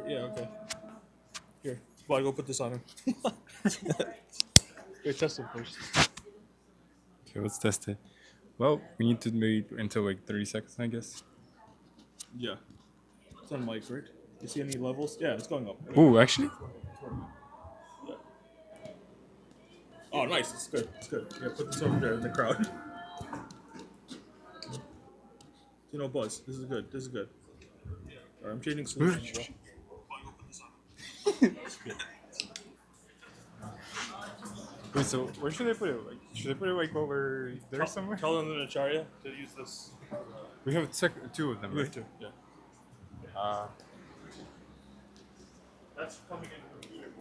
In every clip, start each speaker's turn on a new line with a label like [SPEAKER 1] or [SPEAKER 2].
[SPEAKER 1] Yeah, okay. Here, well, I go put this on him. Here, test it first.
[SPEAKER 2] Okay, let's test it. Well, we need to wait until like 30 seconds, I guess.
[SPEAKER 1] Yeah. It's on mic, right? You see any levels? Yeah, it's going up.
[SPEAKER 2] Oh, actually?
[SPEAKER 1] Oh, nice. It's good. It's good. Yeah, put this over there in the crowd. You know, buzz. This is good. This is good. Alright, I'm changing solutions.
[SPEAKER 2] Wait, so where should I put it? Like, should I put it like over there somewhere?
[SPEAKER 1] Tell them in Acharya to use this.
[SPEAKER 2] We have two of them,
[SPEAKER 1] We
[SPEAKER 2] right?
[SPEAKER 1] have to, yeah. That's coming in from here.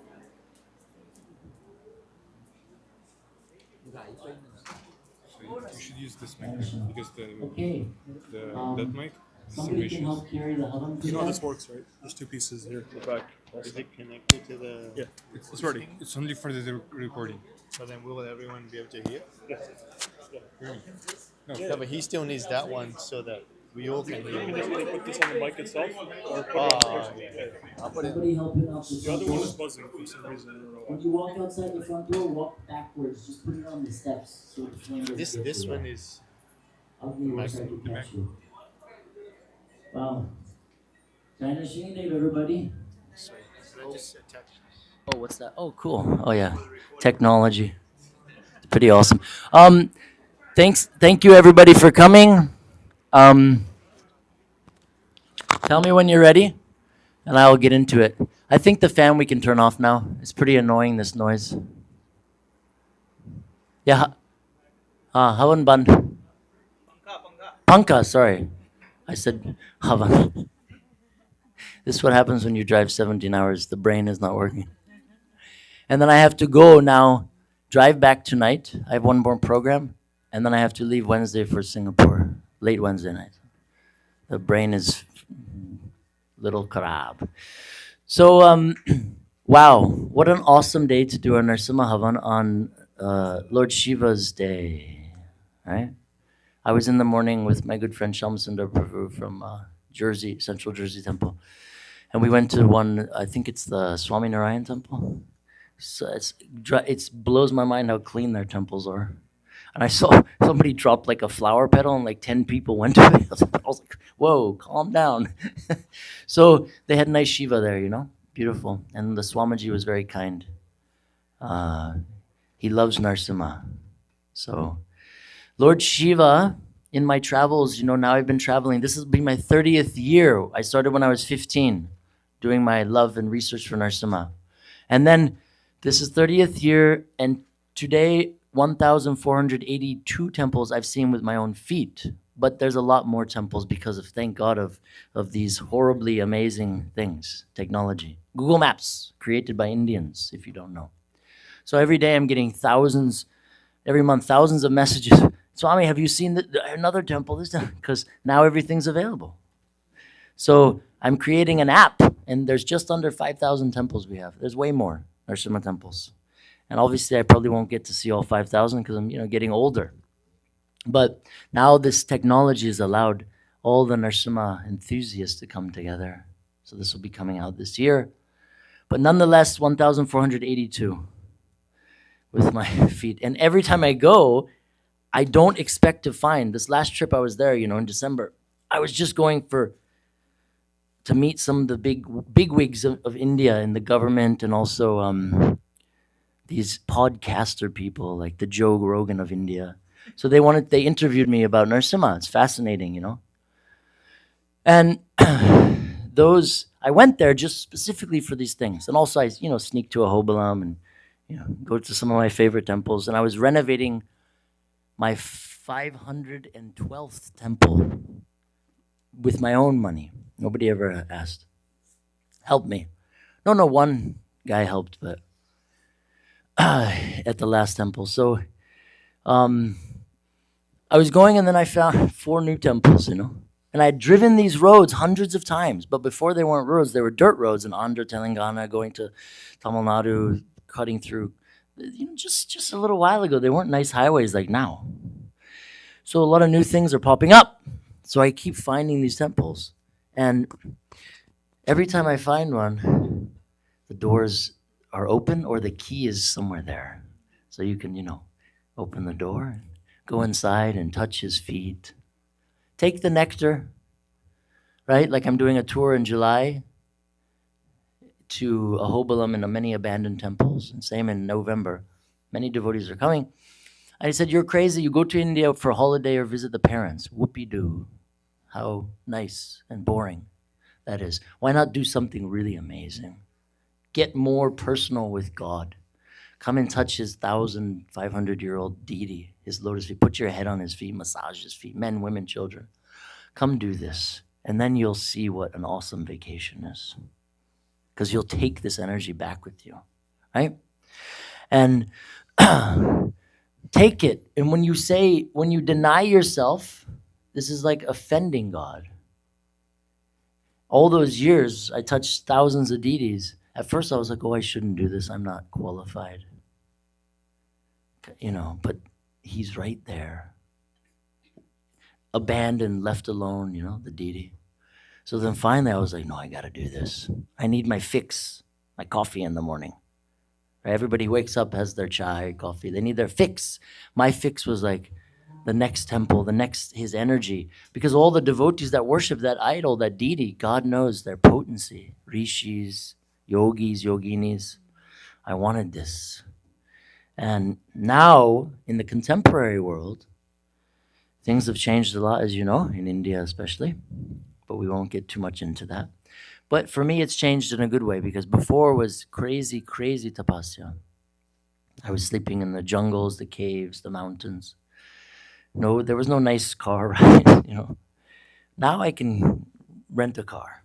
[SPEAKER 2] So you should use this mic because
[SPEAKER 3] Okay.
[SPEAKER 2] that mic.
[SPEAKER 3] Somebody can help carry the oven.
[SPEAKER 1] You know how this works, right? There's two pieces here. The back.
[SPEAKER 4] Is it connected to the?
[SPEAKER 1] Yeah, it's ready.
[SPEAKER 2] It's only for the recording.
[SPEAKER 4] So then will everyone be able to hear?
[SPEAKER 1] Yeah.
[SPEAKER 4] Yeah, but he still needs that one so that we all can
[SPEAKER 1] You
[SPEAKER 4] hear.
[SPEAKER 1] can just either put this on the mic itself or put it on the
[SPEAKER 4] I'll put it.
[SPEAKER 3] Somebody helping out the
[SPEAKER 1] The
[SPEAKER 3] front
[SPEAKER 1] other one
[SPEAKER 3] door.
[SPEAKER 1] is buzzing for some reason. I don't know
[SPEAKER 3] When
[SPEAKER 1] why.
[SPEAKER 3] you walk outside the front door, walk backwards. Just put it on the steps so the flame doesn't get
[SPEAKER 4] This
[SPEAKER 3] too
[SPEAKER 4] one
[SPEAKER 3] low.
[SPEAKER 4] is.
[SPEAKER 3] I'll give you a second to catch you. Wow. China Shing Dave, everybody. Oh, what's that? Oh, cool. Oh, yeah. Technology. It's pretty awesome. Thank you everybody for coming. Tell me when you're ready, and I'll get into it. I think the fan we can turn off now. It's pretty annoying, this noise. Yeah. Havan Band. Panka, sorry. I said Havan. This is what happens when you drive 17 hours. The brain is not working. And then I have to go now, drive back tonight. I have one more program. And then I have to leave Wednesday for Singapore, late Wednesday night. The brain is little karab. So, wow, what an awesome day to do a Narasimha Havan on Lord Shiva's day, right? I was in the morning with my good friend Shamsundar Prabhu from Jersey, Central Jersey Temple. And we went to one, I think it's the Swami Narayan Temple. So it blows my mind how clean their temples are. And I saw somebody drop like a flower petal and like 10 people went to it. I was like, whoa, calm down. So they had nice Shiva there, you know, beautiful. And the Swamiji was very kind. He loves Narasimha. So Lord Shiva, in my travels, you know, now I've been traveling. This will be my 30th year. I started when I was 15, doing my love and research for Narasimha. And then this is 30th year, and today 1,482 temples I've seen with my own feet. But there's a lot more temples because of, thank God, of these horribly amazing things, technology. Google Maps, created by Indians, if you don't know. So every day I'm getting every month, thousands of messages. Swami, have you seen another temple? Because now everything's available. So I'm creating an app, and there's just under 5,000 temples we have. There's way more Narasimha temples. And obviously, I probably won't get to see all 5,000 because I'm, getting older. But now this technology has allowed all the Narasimha enthusiasts to come together. So this will be coming out this year. But nonetheless, 1,482 with my feet. And every time I go, I don't expect to find. This last trip I was there, in December, I was just going to meet some of the big wigs of India in the government, and also these podcaster people like the Joe Rogan of India. So they interviewed me about Narasimha. It's fascinating, And I went there just specifically for these things. And also I, sneak to a Hobalam and, go to some of my favorite temples. And I was renovating my 512th temple with my own money. Nobody ever asked. Help me. No, one guy helped, but at the last temple. So I was going, and then I found 4 new temples, And And I'd driven these roads hundreds of times, but before they weren't roads, they were dirt roads in Andhra, Telangana, going to Tamil Nadu, cutting through. Just a little while ago, they weren't nice highways like now. So a lot of new things are popping up. So I keep finding these temples. And every time I find one, the doors are open or the key is somewhere there. So you can, open the door and go inside and touch his feet. Take the nectar, right? Like I'm doing a tour in July to Ahobilam and many abandoned temples. And same in November. Many devotees are coming. I said, you're crazy. You go to India for a holiday or visit the parents. Whoopee-doo. How nice and boring that is. Why not do something really amazing? Get more personal with God. Come and touch his 1,500-year-old deity, his lotus feet. Put your head on his feet, massage his feet, men, women, children. Come do this, and then you'll see what an awesome vacation is. Because you'll take this energy back with you, right? And take it. And when you deny yourself, this is like offending God. All those years, I touched thousands of deities. At first, I was like, oh, I shouldn't do this. I'm not qualified. But he's right there. Abandoned, left alone, the deity. So then finally, I was like, no, I got to do this. I need my fix, my coffee in the morning. Right? Everybody wakes up, has their chai, coffee. They need their fix. My fix was like the next temple, his energy. Because all the devotees that worship that idol, that deity, God knows their potency. Rishis, yogis, yoginis. I wanted this. And now, in the contemporary world, things have changed a lot, as you know, in India especially. But we won't get too much into that. But for me, it's changed in a good way, because before was crazy, crazy tapasya. I was sleeping in the jungles, the caves, the mountains. No, there was no nice car ride, Now I can rent a car.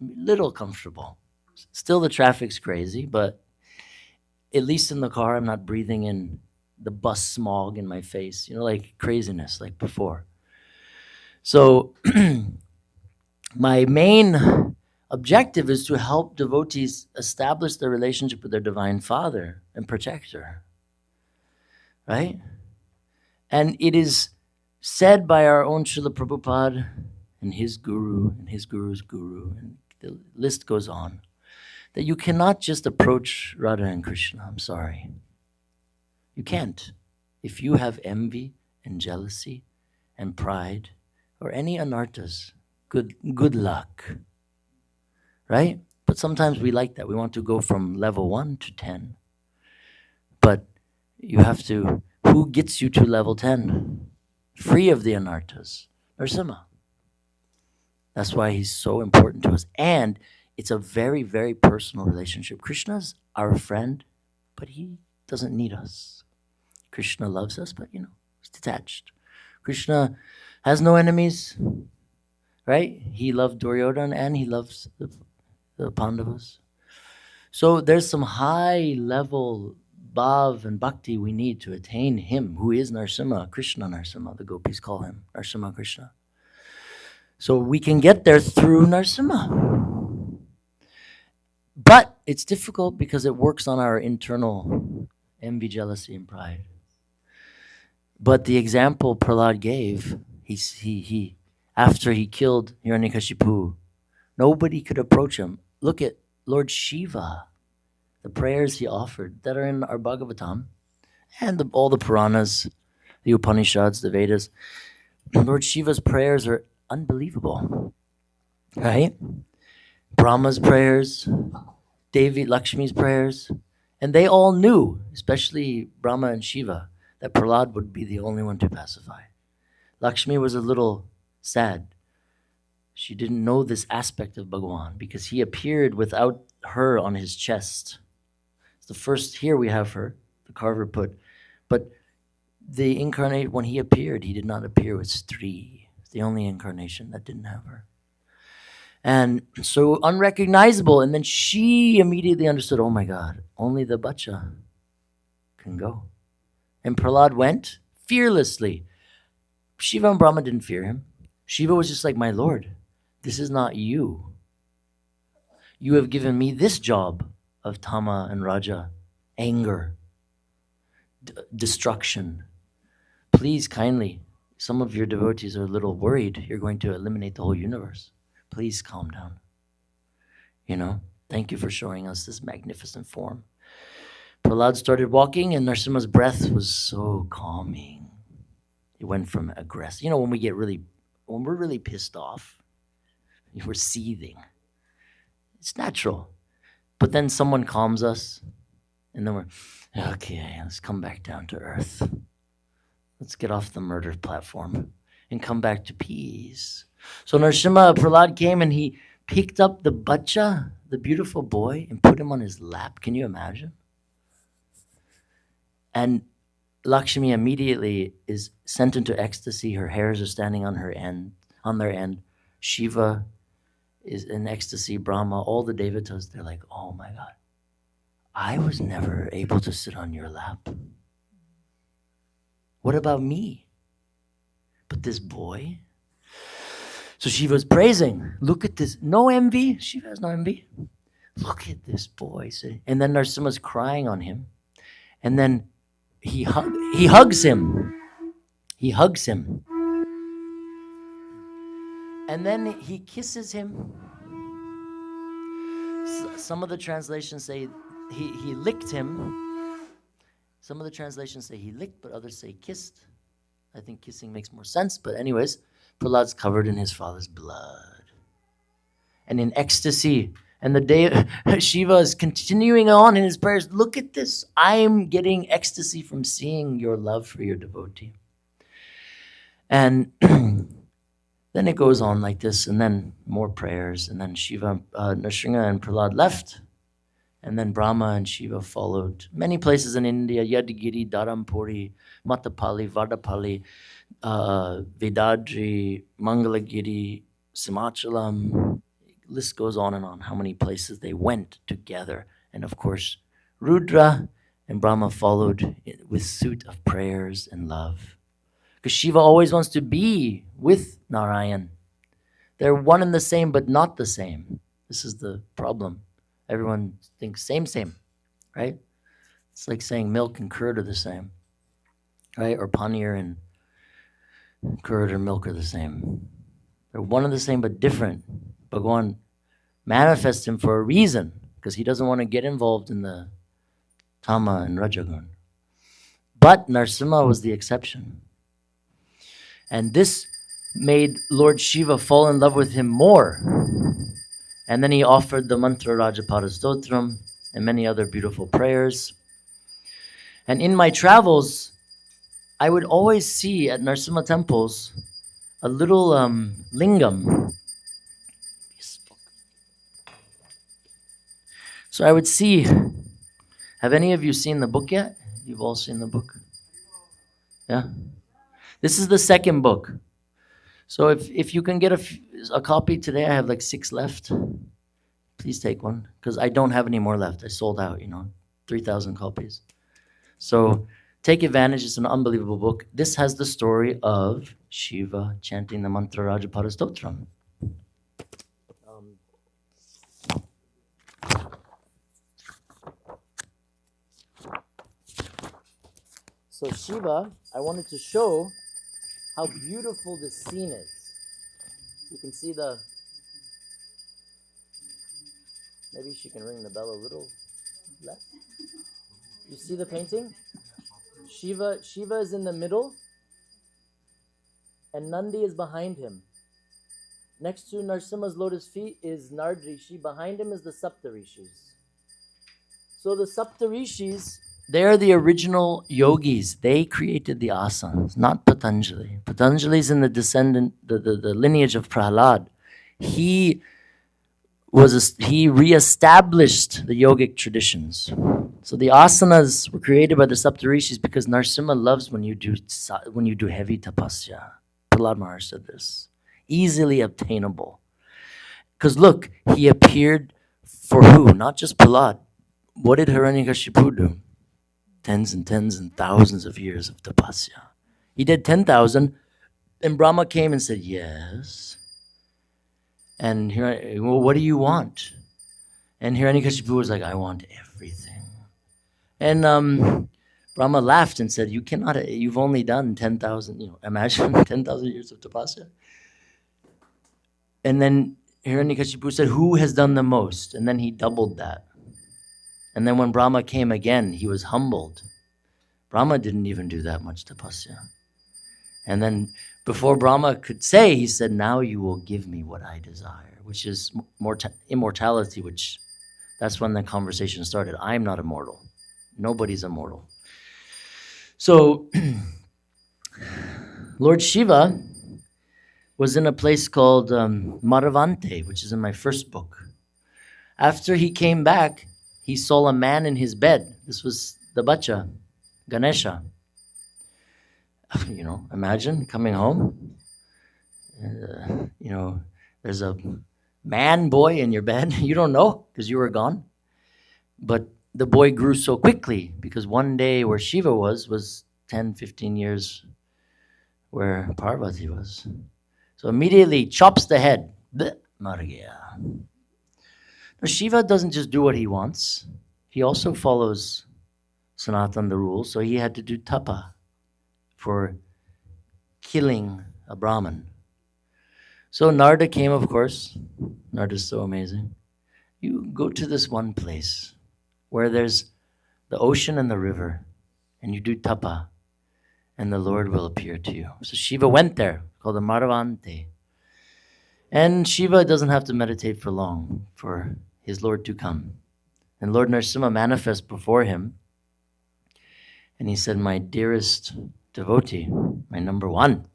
[SPEAKER 3] Little comfortable. Still the traffic's crazy, but at least in the car I'm not breathing in the bus smog in my face, like craziness like before. So my main objective is to help devotees establish their relationship with their Divine Father and Protector, right? And it is said by our own Srila Prabhupada and his guru and his guru's guru, and the list goes on, that you cannot just approach Radha and Krishna. I'm sorry. You can't. If you have envy and jealousy and pride or any anarthas, good luck. Right? But sometimes we like that. We want to go from level 1 to 10. But you have to, who gets you to level 10? Free of the anarthas. Narasimha. That's why he's so important to us. And it's a very, very personal relationship. Krishna's our friend, but he doesn't need us. Krishna loves us, but he's detached. Krishna has no enemies, right? He loved Duryodhana and he loves the Pandavas. So there's some high level bhav and bhakti we need to attain him, who is Narasimha, Krishna Narasimha, the gopis call him Narasimha Krishna. So we can get there through Narasimha. But it's difficult because it works on our internal envy, jealousy, and pride. But the example Prahlad gave, he after he killed Hiranyakashipu, nobody could approach him. Look at Lord Shiva, the prayers he offered that are in our Bhagavatam and all the Puranas, the Upanishads, the Vedas. Lord Shiva's prayers are unbelievable, right? Brahma's prayers, Devi Lakshmi's prayers, and they all knew, especially Brahma and Shiva, that Prahlad would be the only one to pacify. Lakshmi was a little sad. She didn't know this aspect of Bhagavan because he appeared without her on his chest. It's the first, here we have her, the carver put, but the incarnate, when he appeared, he did not appear with Stri. It's the only incarnation that didn't have her. And so unrecognizable. And then she immediately understood, oh my God, only the bacha can go. And Prahlad went fearlessly. Shiva and Brahma didn't fear him. Shiva was just like, my lord, this is not you. You have given me this job of Tama and Raja, anger, destruction. Please, kindly, some of your devotees are a little worried you're going to eliminate the whole universe. Please calm down. Thank you for showing us this magnificent form. Prahlad started walking, and Narasimha's breath was so calming. It went from aggressive. When we're really pissed off, we're seething. It's natural. But then someone calms us, and then we're, okay, let's come back down to earth. Let's get off the murder platform and come back to peace. So Narasimha, Prahlad came and he picked up the bacha, the beautiful boy, and put him on his lap. Can you imagine? And Lakshmi immediately is sent into ecstasy. Her hairs are standing on their end. Shiva is in ecstasy. Brahma, all the devatas, they're like, oh my God, I was never able to sit on your lap. What about me? But this boy. So Shiva's praising. Look at this. No envy. Shiva has no envy. Look at this boy. And then Narasimha's crying on him. And then he hugs him. He hugs him. And then he kisses him. Some of the translations say he licked him. Some of the translations say he licked, but others say kissed. I think kissing makes more sense. But anyways, Prahlad's covered in his father's blood. And in ecstasy. And the day Shiva is continuing on in his prayers. Look at this. I'm getting ecstasy from seeing your love for your devotee. And then it goes on like this. And then more prayers. And then Shiva, Nrsimha and Prahlad left. And then Brahma and Shiva followed. Many places in India, Yadgiri, Dharampuri, Matapali, Vadapali, Vedadri, Mangalagiri, Simachalam. List goes on and on, how many places they went together. And of course, Rudra and Brahma followed with suit of prayers and love. Because Shiva always wants to be with Narayan. They're one and the same, but not the same. This is the problem. Everyone thinks same, right? It's like saying milk and curd are the same, right? Or paneer and curd or milk are the same. They're one and the same, but different. Bhagavan manifests him for a reason, because he doesn't want to get involved in the Tama and Rajagun. But Narasimha was the exception. And this made Lord Shiva fall in love with him more. And then he offered the mantra Rajapada Stotram and many other beautiful prayers. And in my travels, I would always see at Narasimha temples a little lingam. So I would see, have any of you seen the book yet? You've all seen the book? Yeah? This is the second book. So if you can get a copy today, I have like 6 left. Please take one, because I don't have any more left. I sold out, 3,000 copies. So take advantage. It's an unbelievable book. This has the story of Shiva chanting the mantra Rajapada Stotram. So Shiva, I wanted to show how beautiful this scene is. You can see maybe she can ring the bell a little less. You see the painting? Shiva is in the middle, and Nandi is behind him. Next to Narasimha's lotus feet is Nardrishi. Behind him is the Saptarishis. So the Saptarishis, they're the original yogis. They created the asanas, not Patanjali. Patanjali's in the lineage of Prahlad. He reestablished the yogic traditions. So the asanas were created by the Saptarishis because Narasimha loves when you do heavy tapasya. Prahlad Maharaj said this. Easily obtainable. Because look, he appeared for who? Not just Prahlad. What did Hiranyakashipu do? Tens and thousands of years of tapasya. He did 10,000, And Brahma came and said, yes. And here, well, what do you want? And Hiranyakashipu was like, I want everything. And Brahma laughed and said, you cannot, you've only done 10,000, imagine 10,000 years of tapasya. And then Hiranyakashipu said, who has done the most? And then he doubled that. And then when Brahma came again, he was humbled. Brahma didn't even do that much tapasya. And then before Brahma could say, he said, now you will give me what I desire, which is immortality, which that's when the conversation started. I'm not immortal. Nobody's immortal. So Lord Shiva was in a place called Maravante, which is in my first book. After he came back, he saw a man in his bed. This was the Bacha, Ganesha. Imagine coming home. There's a man boy in your bed. You don't know because you were gone. But the boy grew so quickly because one day where Shiva was 10, 15 years where Parvati was. So immediately chops the head. Mar gaya. Now Shiva doesn't just do what he wants. He also follows Sanatan, the rules. So he had to do tapa for killing a Brahmin. So Narada came, of course. Narada's so amazing. You go to this one place where there's the ocean and the river, and you do tapa, and the Lord will appear to you. So Shiva went there, called the Maravante. And Shiva doesn't have to meditate for long for his Lord to come. And Lord Narasimha manifests before him, and he said, my dearest devotee, my number one,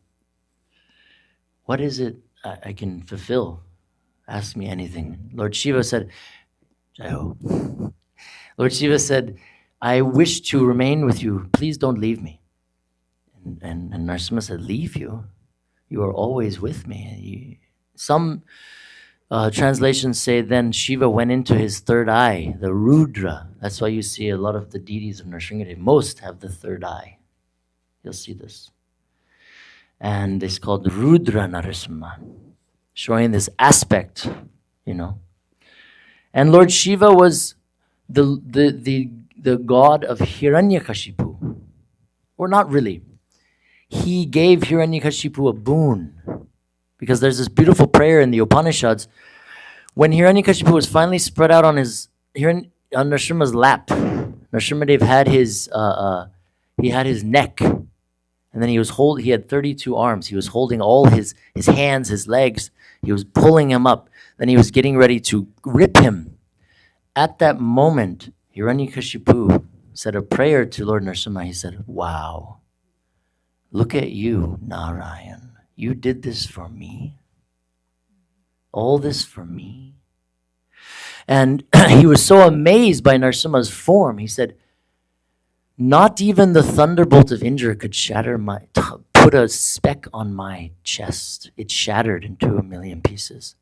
[SPEAKER 3] what is it I can fulfill? Ask me anything. Lord Shiva said, Jayo. Lord Shiva said, I wish to remain with you. Please don't leave me. And Narasimha said, leave you? You are always with me. Some translations say then Shiva went into his third eye, the Rudra. That's why you see a lot of the deities of Nrsimhadev. Most have the third eye. You'll see this. And it's called Rudra Narasimha, showing this aspect, And Lord Shiva was the god of Hiranyakashipu. Or not really. He gave Hiranyakashipu a boon. Because there's this beautiful prayer in the Upanishads. When Hiranyakashipu was finally spread out on Nrsimha's lap, Nrsimhadev had his neck. And then he had 32 arms. He was holding all his hands, his legs. He was pulling him up. Then he was getting ready to rip him. At that moment, Hiranyakashipu said a prayer to Lord Narasimha. He said, wow, look at you, Narayan. You did this for me? All this for me? And he was so amazed by Narasimha's form. He said, not even the thunderbolt of Indra could put a speck on my chest. It shattered into 1,000,000 pieces.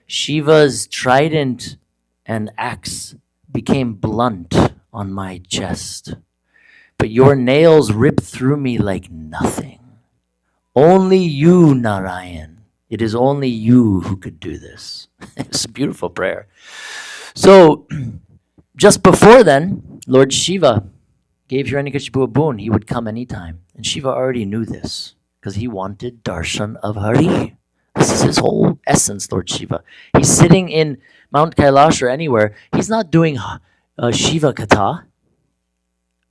[SPEAKER 3] Shiva's trident and axe became blunt on my chest. But your nails ripped through me like nothing. Only you, Narayan. It is only you who could do this. It's a beautiful prayer. So, just before then, Lord Shiva gave Hiranyakashipu a boon. He would come anytime. And Shiva already knew this because he wanted darshan of Hari. This is his whole essence, Lord Shiva. He's sitting in Mount Kailash or anywhere. He's not doing Shiva Katha.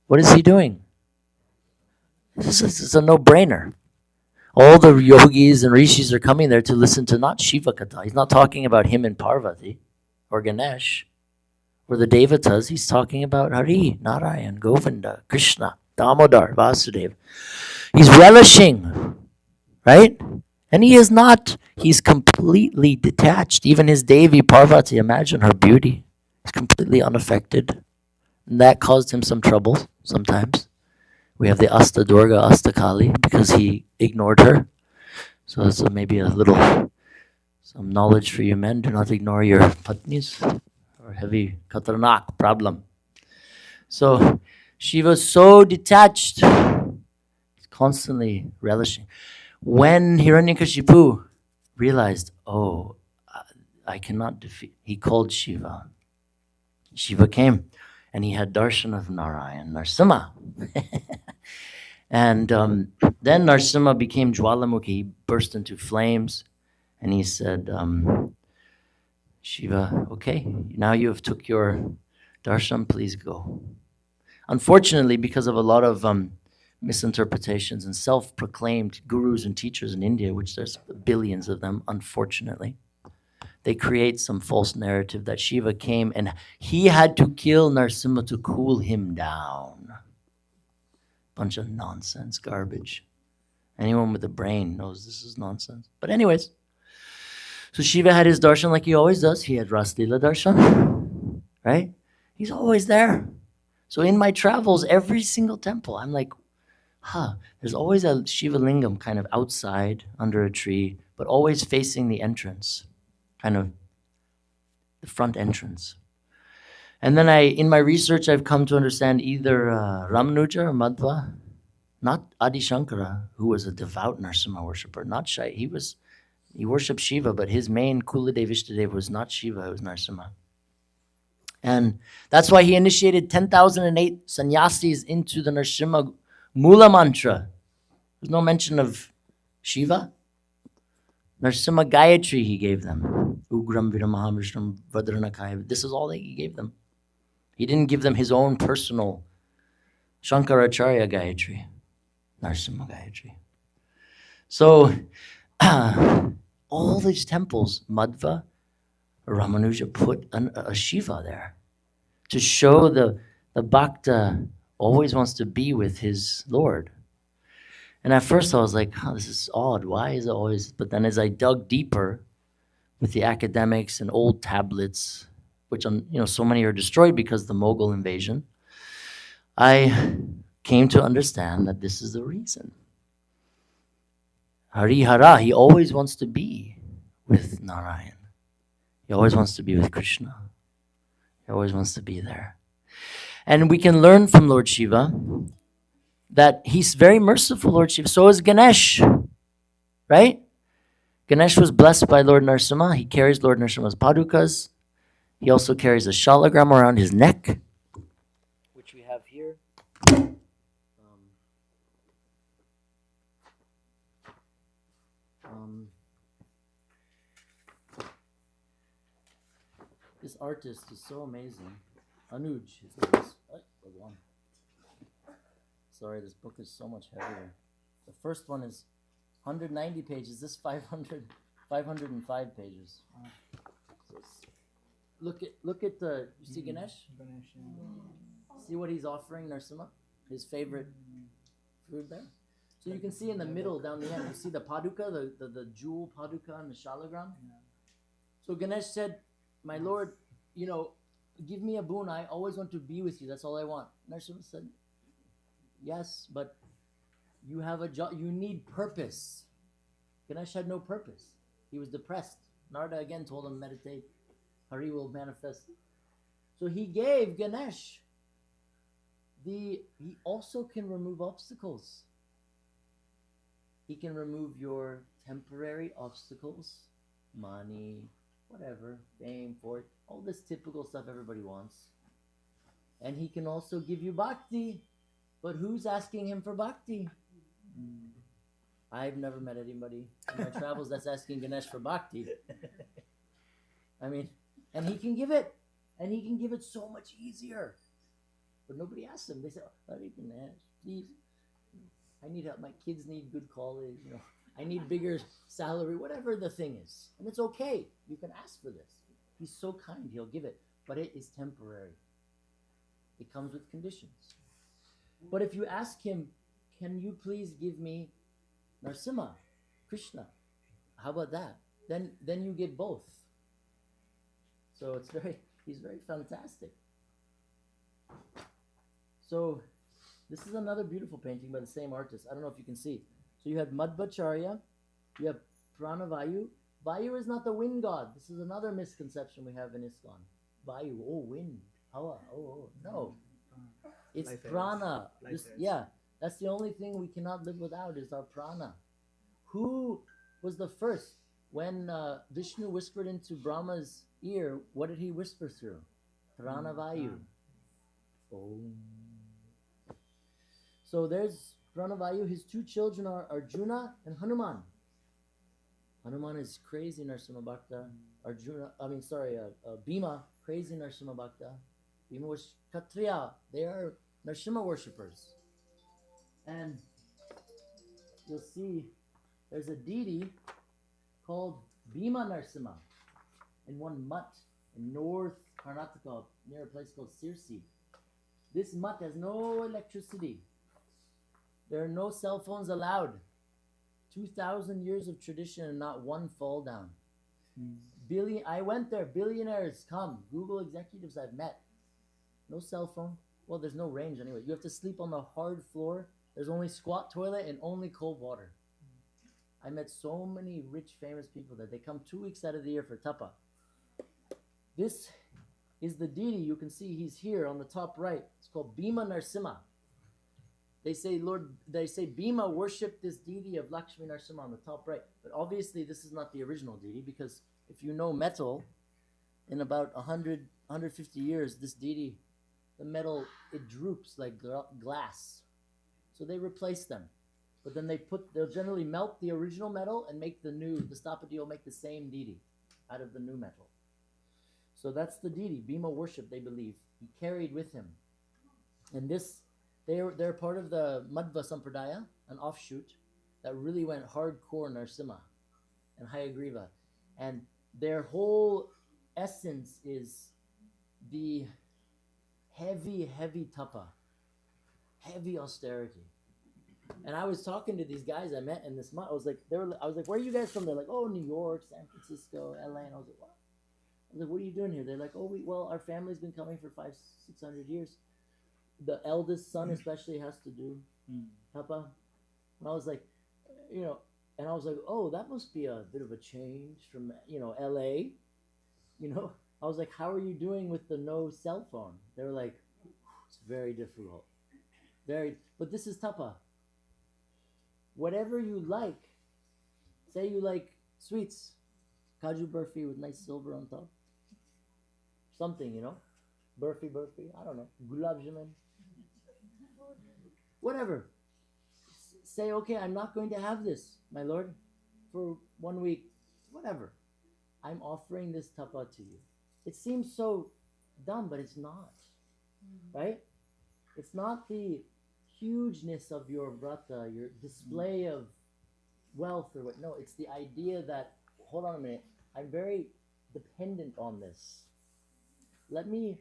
[SPEAKER 3] What is he doing? This is a no-brainer. All the yogis and rishis are coming there to listen to not Shiva Katha. He's not talking about him and Parvati or Ganesh or the Devatas. He's talking about Hari, Narayan, Govinda, Krishna, Damodar, Vasudeva. He's relishing, right? And he is not. He's completely detached. Even his Devi, Parvati, imagine her beauty. He's completely unaffected. And that caused him some trouble sometimes. We have the Asta Durga, Asta Kali, because he ignored her. So that's maybe some knowledge for you men. Do not ignore your patnis or heavy khatarnak problem. So Shiva's so detached. He's constantly relishing. When Hiranyakashipu realized, oh, I cannot defeat, he called Shiva. Shiva came and he had darshan of Narayan, Narasimha. And then Narasimha became Jwalamukhi. He burst into flames and he said, Shiva, okay, now you have took your darshan, please go. Unfortunately, because of a lot of misinterpretations and self-proclaimed gurus and teachers in India, which there's billions of them, unfortunately, they create some false narrative that Shiva came and he had to kill Narasimha to cool him down. Bunch of nonsense, garbage. Anyone with a brain knows this is nonsense. But anyways, so Shiva had his darshan like he always does. He had Raslila darshan, right? He's always there. So in my travels, every single temple, I'm like, there's always a Shiva lingam kind of outside under a tree, but always facing the entrance, kind of the front entrance. And then in my research, I've come to understand either Ramanuja or Madhva, not Adi Shankara, who was a devout Narasimha worshiper, not Shai. He worshipped Shiva, but his main Kuladev Ishtadev was not Shiva, it was Narasimha. And that's why he initiated 10,008 sannyasis into the Narasimha Mula mantra. There's no mention of Shiva. Narasimha Gayatri he gave them. Ugram Viramaham Vishnam Vadranakaya. This is all that he gave them. He didn't give them his own personal Shankaracharya Gayatri. Narasimha Gayatri. So, all these temples, Madhva, Ramanuja put a Shiva there to show the Bhakta always wants to be with his Lord. And at first I was like, this is odd. Why is it always? But then as I dug deeper with the academics and old tablets, which so many are destroyed because of the Mughal invasion, I came to understand that this is the reason. Harihara, he always wants to be with Narayan. He always wants to be with Krishna. He always wants to be there. And we can learn from Lord Shiva that he's very merciful, Lord Shiva. So is Ganesh, right? Ganesh was blessed by Lord Narasimha. He carries Lord Narasimha's padukas. He also carries a shalagram around his neck, which we have here. This artist is so amazing. Anuj, his name is. Sorry, this book is so much heavier. The first one is 190 pages. This 505 pages. So look at the. You see Ganesh? See what he's offering Narasimha? His favorite food there. So you can see in the middle down the end. You see the paduka, the jewel paduka and the shalagram. So Ganesh said, "My Lord, give me a boon. I always want to be with you. That's all I want." Narasimha said, "Yes, but you have a job. You need purpose." Ganesh had no purpose. He was depressed. Narada again told him, meditate. Hari will manifest. So he gave Ganesh he also can remove obstacles. He can remove your temporary obstacles, money, whatever, fame, fortune, all this typical stuff everybody wants. And he can also give you bhakti. But who's asking him for bhakti? I've never met anybody in my travels that's asking Ganesh for bhakti. And he can give it. And he can give it so much easier. But nobody asks him. They say, Hare Ganesh, please. I need help. My kids need good college. I need bigger salary, whatever the thing is. And it's okay. You can ask for this. He's so kind. He'll give it. But it is temporary. It comes with conditions. But if you ask him, can you please give me Narasimha, Krishna? How about that? Then you get both. So he's very fantastic. So this is another beautiful painting by the same artist. I don't know if you can see. So you have Madhvacharya, you have Pranavayu. Vayu is not the wind god. This is another misconception we have in ISKCON. Vayu, wind, hawa, no. It's life prana. That's the only thing we cannot live without is our prana. Who was the first? When Vishnu whispered into Brahma's ear, what did he whisper through? Pranavayu. Om. So there's Pranavayu. His two children are Arjuna and Hanuman. Hanuman is crazy Narasimha Bhakta. Bhima, crazy Narasimha Bhakta. Bhima was Kshatriya. They are Narasimha worshippers. And you'll see there's a deity called Bhima Narasimha in one mutt in North Karnataka near a place called Sirsi. This mutt has no electricity. There are no cell phones allowed. 2,000 years of tradition and not one fall down. I went there, billionaires come, Google executives I've met. No cell phone. Well, there's no range anyway. You have to sleep on the hard floor. There's only squat toilet and only cold water. I met so many rich, famous people that they come 2 weeks out of the year for tapa. This is the deity. You can see he's here on the top right. It's called Bhima Narasimha. They say Bhima worshipped this deity of Lakshmi Narasimha on the top right. But obviously this is not the original deity, because if you know metal, in about 100, 150 years, this deity, the metal, it droops like glass. So they replace them. But then they'll generally melt the original metal and make the Stapati will make the same deity out of the new metal. So that's the deity. Bhima worship, they believe. He carried with him. And they're part of the Madhva Sampradaya, an offshoot that really went hardcore Narasimha and Hayagriva. And their whole essence is the heavy, heavy tapa, heavy austerity. And I was talking to these guys I met in this month. I was like, where are you guys from? They're like, oh, New York, San Francisco, LA. And I was like, what? I was like, what are you doing here? They're like, oh, our family's been coming for 500-600 years. The eldest son especially has to do tapa. And I was like, oh, that must be a bit of a change from, LA. I was like, how are you doing with the no cell phone? They were like, it's very difficult. But this is tapa. Whatever you like, say you like sweets, kaju burfi with nice silver on top. Something, burfi, I don't know, gulab jamun. Whatever. Say, okay, I'm not going to have this, my lord, for 1 week. Whatever. I'm offering this tapa to you. It seems so dumb, but it's not. Right? It's not the hugeness of your vrata, your display of wealth or what. No, it's the idea that, hold on a minute, I'm very dependent on this. Let me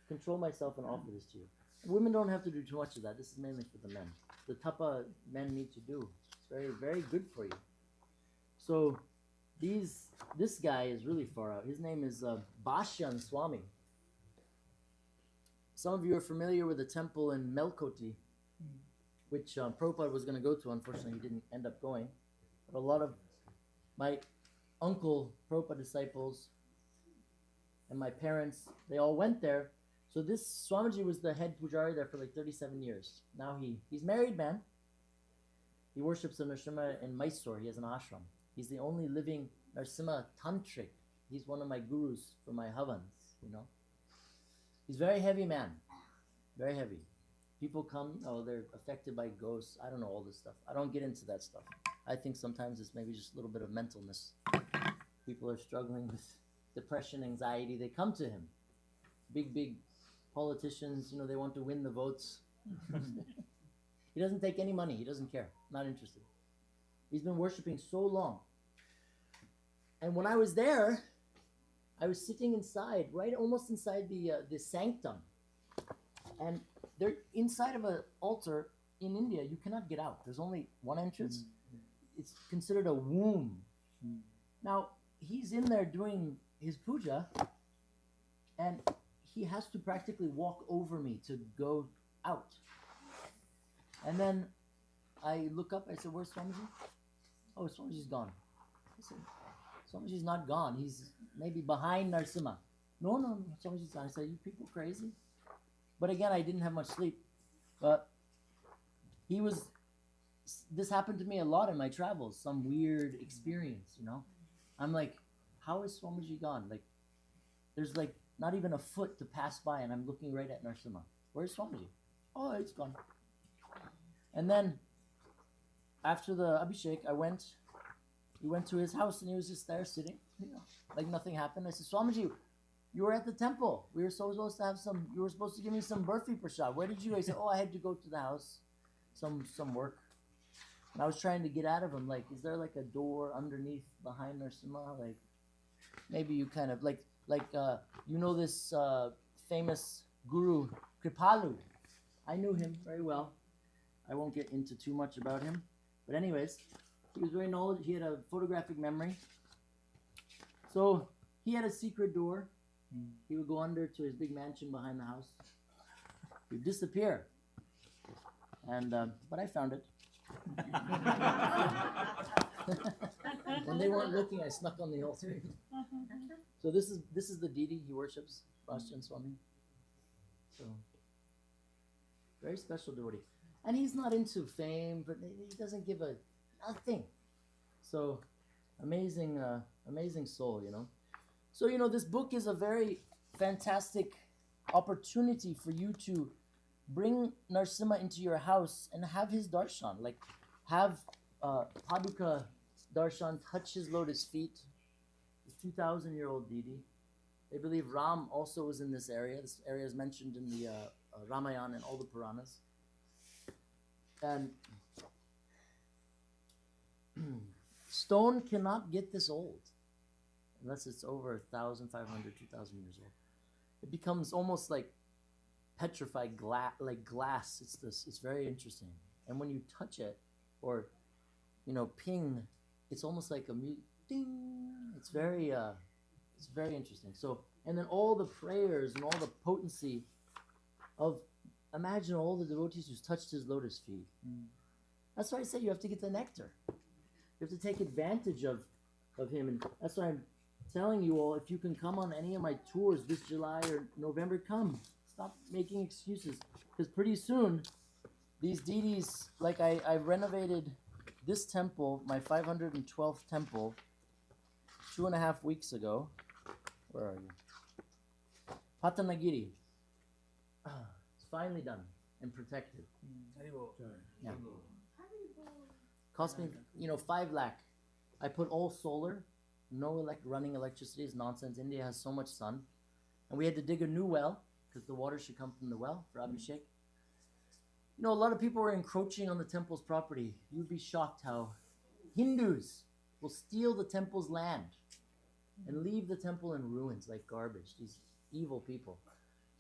[SPEAKER 3] control myself and offer this to you. Women don't have to do too much of that. This is mainly for the men. The tapa men need to do. It's very, very good for you. So this guy is really far out. His name is Bhashyan Swami. Some of you are familiar with the temple in Melkoti, which Prabhupada was going to go to. Unfortunately, he didn't end up going. But a lot of my uncle Prabhupada disciples and my parents, they all went there. So this Swamiji was the head pujari there for like 37 years. Now he's married man. He worships a Narasimha in Mysore. He has an ashram. He's the only living Narasimha tantric. He's one of my gurus for my havans, He's very heavy man. Very heavy. People come, they're affected by ghosts. I don't know all this stuff. I don't get into that stuff. I think sometimes it's maybe just a little bit of mentalness. People are struggling with depression, anxiety. They come to him. Big politicians, they want to win the votes. He doesn't take any money. He doesn't care. Not interested. He's been worshiping so long. And when I was there, I was sitting inside, right almost inside the sanctum. And they're inside of an altar in India. You cannot get out. There's only one entrance. It's considered a womb. Now, he's in there doing his puja, and he has to practically walk over me to go out. And then I look up, I said, where's Swamiji? Oh, Swamiji's gone. I said, Swamiji's not gone. He's maybe behind Narasimha. No, Swamiji's gone. I said, you people crazy? But again, I didn't have much sleep. But he was this happened to me a lot in my travels. Some weird experience, you know. I'm like, how is Swamiji gone? Like, there's like not even a foot to pass by, and I'm looking right at Narasimha. Where's Swamiji? Oh, it's gone. And then after the Abhishek, we went to his house, and he was just there sitting, you know, like nothing happened. I said, Swamiji, you were at the temple. We were supposed to have some. You were supposed to give me some burfi prasad. Where did you go? He said, oh, I had to go to the house, some work. And I was trying to get out of him. Like, is there like a door underneath behind Narasimha? Like, maybe you kind of you know this famous guru Kripalu. I knew him very well. I won't get into too much about him, but anyways, he was very knowledgeable. He had a photographic memory. So he had a secret door. He would go under to his big mansion behind the house. He would disappear. And but I found it. When they weren't looking, I snuck on the altar. So this is the deity he worships, Rashchan Swami. So very special devotee. And he's not into fame, but he doesn't give a nothing. So amazing soul, you know. So, you know, this book is a very fantastic opportunity for you to bring Narasimha into your house and have his darshan. Like, have Paduka darshan, touch his lotus feet. The 2,000-year-old deity. They believe Ram also was in this area. This area is mentioned in the Ramayana and all the Puranas. And stone cannot get this old unless it's over 1,500, 2,000 years old. It becomes almost like petrified glass. It's very interesting. And when you touch it or, you know, ping, it's almost like a ding. It's very interesting. So, and then all the prayers and all the potency of, imagine all the devotees who's touched his lotus feet. That's why I say you have to get the nectar. You have to take advantage of him. And that's why I'm telling you all, if you can come on any of my tours this July or November, come. Stop making excuses. Because pretty soon, these deities, like I renovated this temple, my 512th temple, 2.5 weeks ago. Where are you? Patanagiri. It's finally done and protected. Yeah. Cost me, 5 lakh. I put all solar, no running electricity is nonsense. India has so much sun. And we had to dig a new well because the water should come from the well for Abhishek. You know, a lot of people were encroaching on the temple's property. You'd be shocked how Hindus will steal the temple's land and leave the temple in ruins like garbage. These evil people.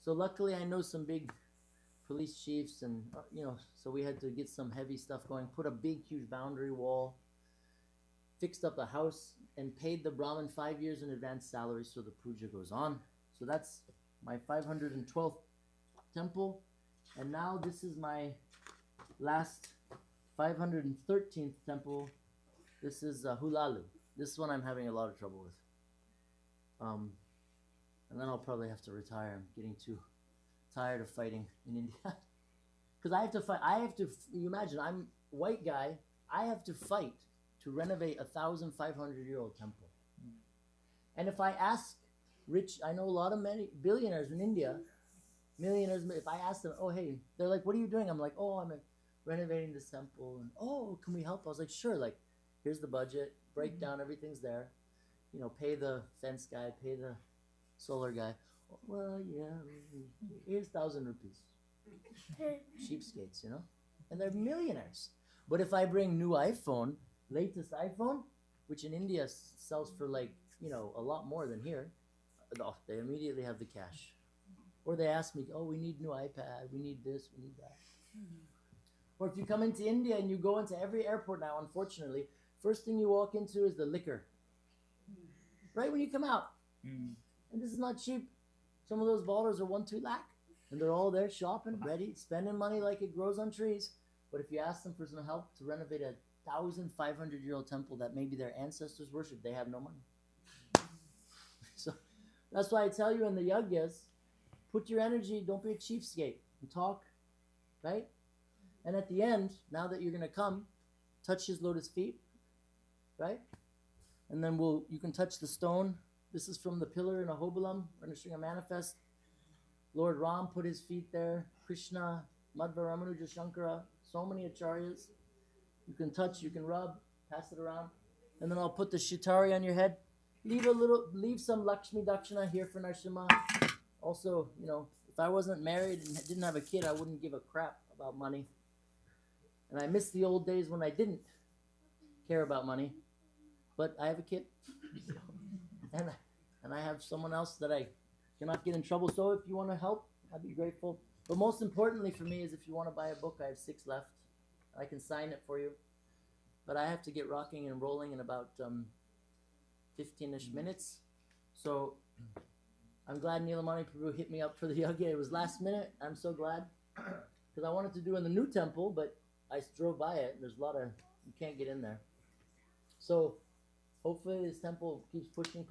[SPEAKER 3] So luckily I know some big police chiefs and, so we had to get some heavy stuff going, put a big, huge boundary wall, fixed up the house, and paid the Brahmin 5 years in advance salary so the puja goes on. So that's my 512th temple. And now this is my last 513th temple. This is Hulalu. This one I'm having a lot of trouble with. And then I'll probably have to retire. I'm getting too tired of fighting in India. Because I have to fight. You imagine, I'm a white guy. I have to fight to renovate a 1,500-year-old temple. And if I ask I know a lot of many billionaires in India, millionaires, if I ask them, oh, hey, they're like, what are you doing? I'm like, oh, I'm renovating this temple. And, oh, can we help? I was like, sure. Like, here's the budget, break down, everything's there. Pay the fence guy, pay the solar guy. Well, yeah, here's 1,000 rupees. Cheapskates, and they're millionaires. But if I bring new iPhone, latest iPhone, which in India sells for a lot more than here, they immediately have the cash. Or they ask me, oh, we need new iPad, we need this, we need that. Or if you come into India and you go into every airport now, unfortunately, first thing you walk into is the liquor. Right when you come out. And this is not cheap. Some of those ballers are 1-2 lakh. And they're all there shopping, ready, spending money like it grows on trees. But if you ask them for some help to renovate a 1,500-year-old temple that maybe their ancestors worshiped, they have no money. So that's why I tell you in the yagyas, put your energy, don't be a cheapskate, and talk, right? And at the end, now that you're going to come, touch his lotus feet, right? And then you can touch the stone. This is from the pillar in Ahobilam, Narasimha Manifest. Lord Ram put his feet there. Krishna, Madhva Ramanuja Shankara, so many acharyas. You can touch, you can rub, pass it around. And then I'll put the shitari on your head. Leave some Lakshmi Dakshina here for Narasimha. Also, if I wasn't married and didn't have a kid, I wouldn't give a crap about money. And I miss the old days when I didn't care about money. But I have a kid. And I have someone else that I cannot get in trouble. So if you want to help, I'd be grateful. But most importantly for me is if you want to buy a book, I have 6 left. I can sign it for you. But I have to get rocking and rolling in about 15-ish minutes. So I'm glad Nilamani Prabhu hit me up for the yagya. It was last minute. I'm so glad. Because I wanted to do in the new temple, but I drove by it. There's a lot of, you can't get in there. So hopefully this temple keeps pushing.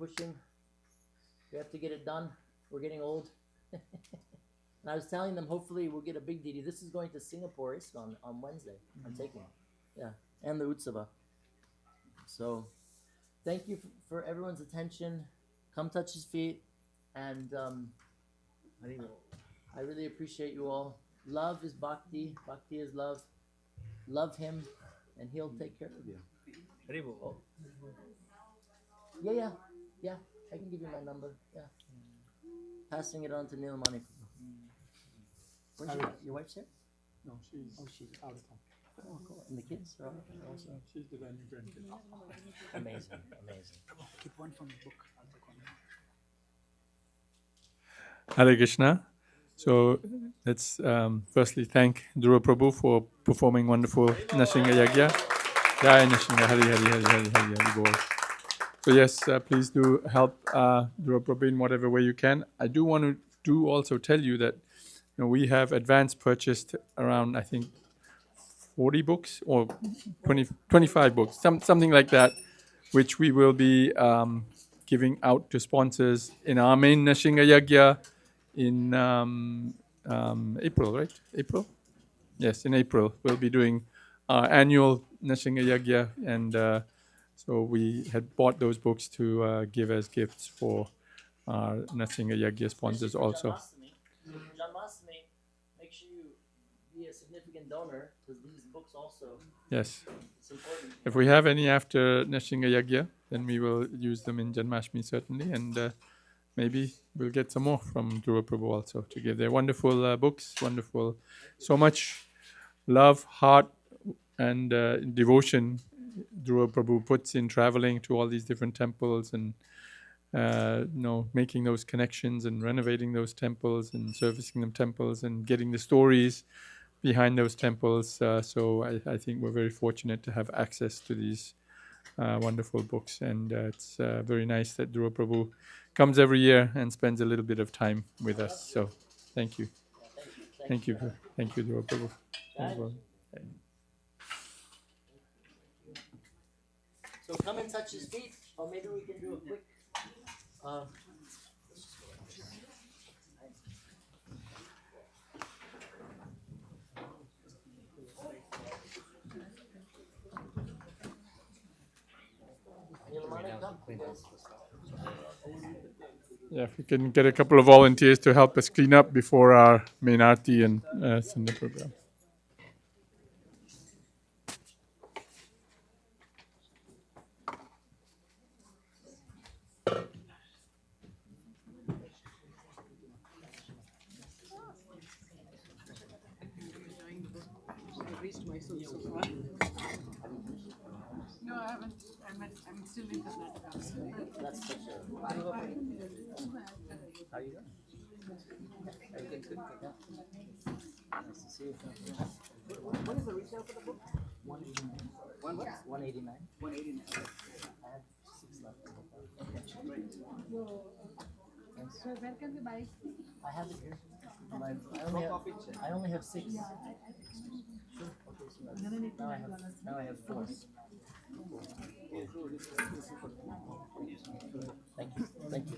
[SPEAKER 3] We have to get it done. We're getting old. And I was telling them, hopefully we'll get a big deity. This is going to Singapore ISKCON on Wednesday. I'm taking it. Yeah. And the Utsava. So thank you for everyone's attention. Come touch his feet. And I really appreciate you all. Love is bhakti. Bhakti is love. Love him, and he'll take care of you. Oh. Yeah. I can give you my number. Yeah. Passing it on to Nilamani. Where's your wife's here?
[SPEAKER 5] No, she's out of town.
[SPEAKER 3] Oh, cool. And the kids are also.
[SPEAKER 5] She's the grandkid.
[SPEAKER 3] Amazing.
[SPEAKER 5] Keep one from the book. I'll take one.
[SPEAKER 2] Hare Krishna. So let's firstly thank Dhruva Prabhu for performing wonderful Narasimha Yagna. Jai Narasimha, Hari Bol. So yes, please do help Dhruva Prabhu in whatever way you can. I do want to also tell you that we have advance purchased around, I think, 40 books or 25 books, something like that, which we will be giving out to sponsors in our main Narasimha Yagna in April, right? April? Yes, in April. We'll be doing our annual Narasimha Yagna, and so we had bought those books to give as gifts for our Narasimha Yagna sponsors also.
[SPEAKER 3] Janmashtami, make sure you be a significant donor, because these books also,
[SPEAKER 2] Yes.
[SPEAKER 3] it's important.
[SPEAKER 2] If we have any after Narasimha Yagna, then we will use them in Janmashtami certainly, and maybe we'll get some more from Dhruva Prabhu also to give. They're wonderful books, wonderful. So much love, heart, and devotion Dhruva Prabhu puts in traveling to all these different temples and making those connections and renovating those temples and servicing them temples and getting the stories behind those temples. So I think we're very fortunate to have access to these wonderful books, and it's very nice that Dhruva Prabhu comes every year and spends a little bit of time with us. So thank you. Thank you, Dhruva Prabhu.
[SPEAKER 3] So come and touch his feet, or maybe we can do a quick.
[SPEAKER 2] Yeah, if we can get a couple of volunteers to help us clean up before our main Aarti and Sunda program.
[SPEAKER 6] No, I haven't. I'm still in the
[SPEAKER 3] That's such a. How are you doing? Everything's good. Yeah. Nice to see you. What is the retail for the book? 189. 189. 189. I have 6 left.
[SPEAKER 6] So where can we buy?
[SPEAKER 3] I have it here. I only have 6. Sure. Okay, so now I have 4. Thank you.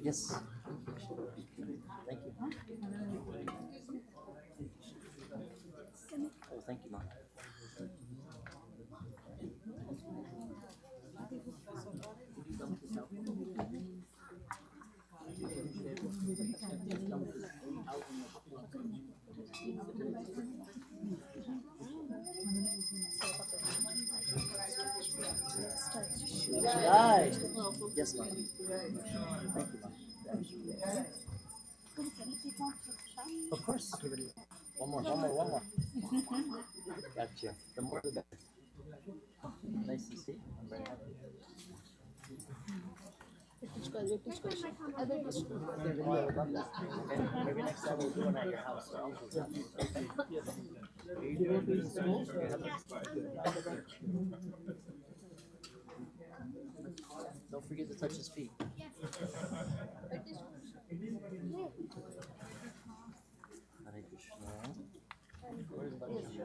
[SPEAKER 3] Yes. Thank you. Hi. Yes, ma'am. Thank you, ma'am. Of course. One more. Gotcha. The more the better. Nice to see you. I'm very happy. Oh, I would love that. Okay. Maybe next time we'll do one at your house. So I'll do that. Are you doing good in school? Don't forget to touch his feet. Hare Krishna. Where's Balaji?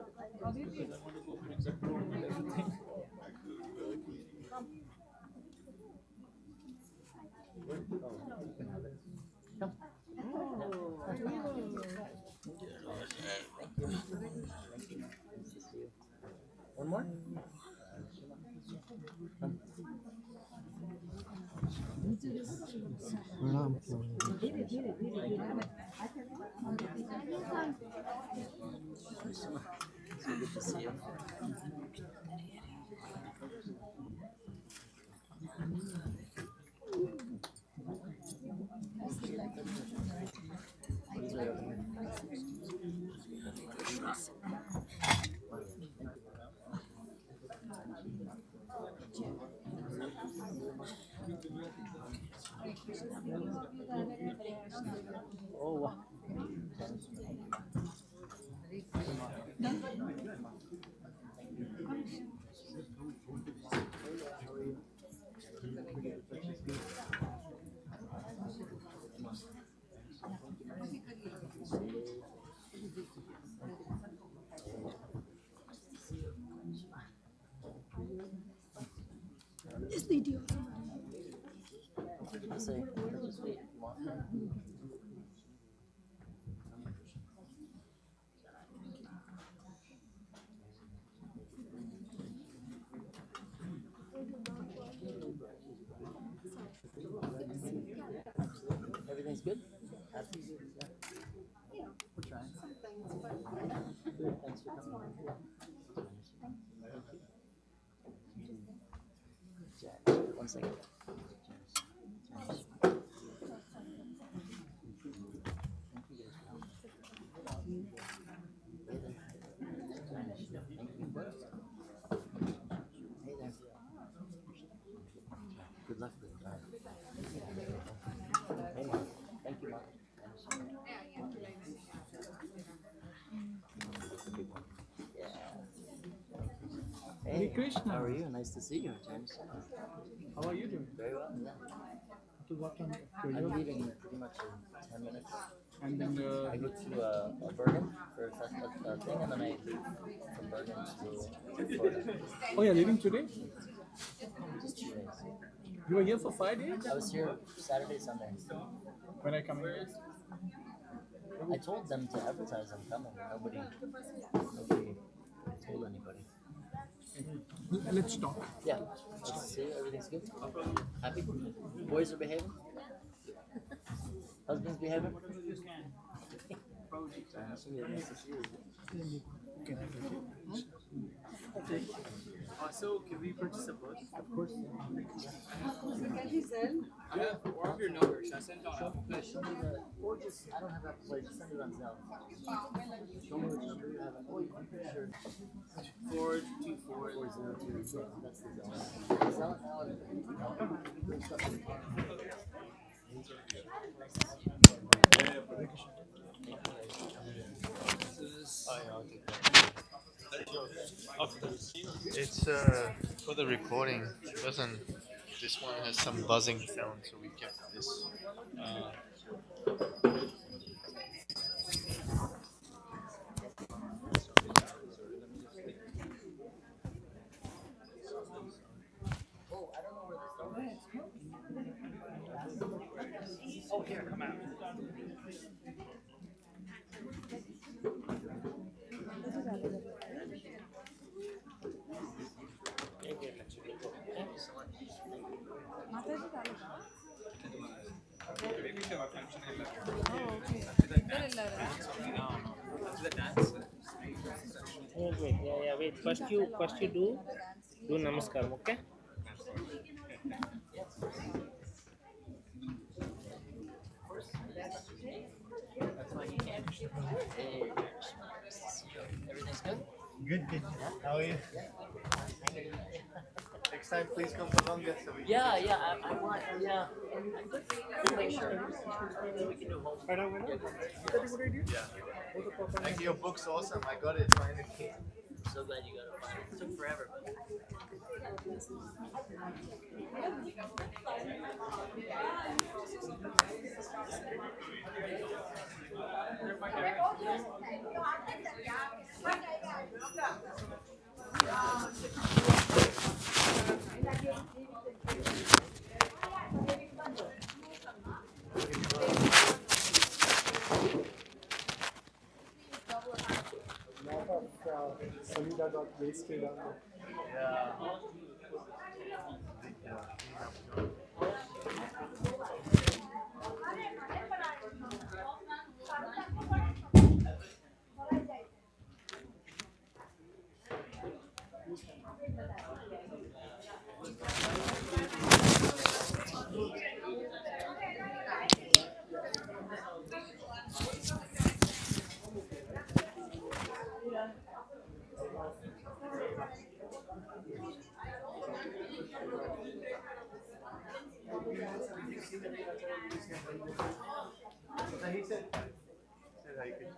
[SPEAKER 3] Come. Thank you. Nice to see you. One more? Come. So good to see you. He's right over here. Oh, wow.
[SPEAKER 6] Yes, they do.
[SPEAKER 3] Say, just wait. Come on. Everything's good? Happy? Yeah. We're trying. Good. Thanks for coming. Jack, 1 second. Hey there. Good luck with it. Hey, Mark. Thank you, Mark. Yeah. Hey,
[SPEAKER 5] Krishna.
[SPEAKER 3] how are you? Nice to see you.
[SPEAKER 5] How are you doing?
[SPEAKER 3] Very well. Yeah.
[SPEAKER 5] To what time?
[SPEAKER 3] I'm leaving in pretty much in 10 minutes.
[SPEAKER 5] And then
[SPEAKER 3] I go to Bergen for a thing, and then I leave from Bergen to Florida.
[SPEAKER 5] oh, you're leaving today?
[SPEAKER 3] Just 2 days.
[SPEAKER 5] You were here for 5 days?
[SPEAKER 3] I was here Saturday, Sunday.
[SPEAKER 5] When are you coming?
[SPEAKER 3] I told them to advertise I'm coming, but nobody told anybody.
[SPEAKER 5] Let's talk.
[SPEAKER 3] Yeah, let's see. Everything's good. Happy? Boys are behaving. Husbands behaving. Nice to see you.
[SPEAKER 7] Also, can we purchase a book?
[SPEAKER 5] Of course.
[SPEAKER 7] I have one of your numbers. I sent out Apple Pay.
[SPEAKER 3] Or just, I don't have Apple Play, just send it on Zelle. Show me which number you have. Oh, you can pretty sure.
[SPEAKER 7] 424.
[SPEAKER 3] 402. Yeah, that's the Zelle. Zelle now.
[SPEAKER 4] It's for the recording. It doesn't. This one has some buzzing sound, so we kept this.
[SPEAKER 7] Oh, here, come out.
[SPEAKER 8] Wait. Yeah. Wait. First you do namaskaram, okay?
[SPEAKER 4] Good, good. How are you? Next time, please come to Longa so we can.
[SPEAKER 3] Yeah, I want, yeah. Make sure. We can do home.
[SPEAKER 4] Like your book's awesome. I got it finally.
[SPEAKER 3] So glad you got it. It took forever.
[SPEAKER 5] Salida got wasted on the
[SPEAKER 4] Yeah. No, he said how you could.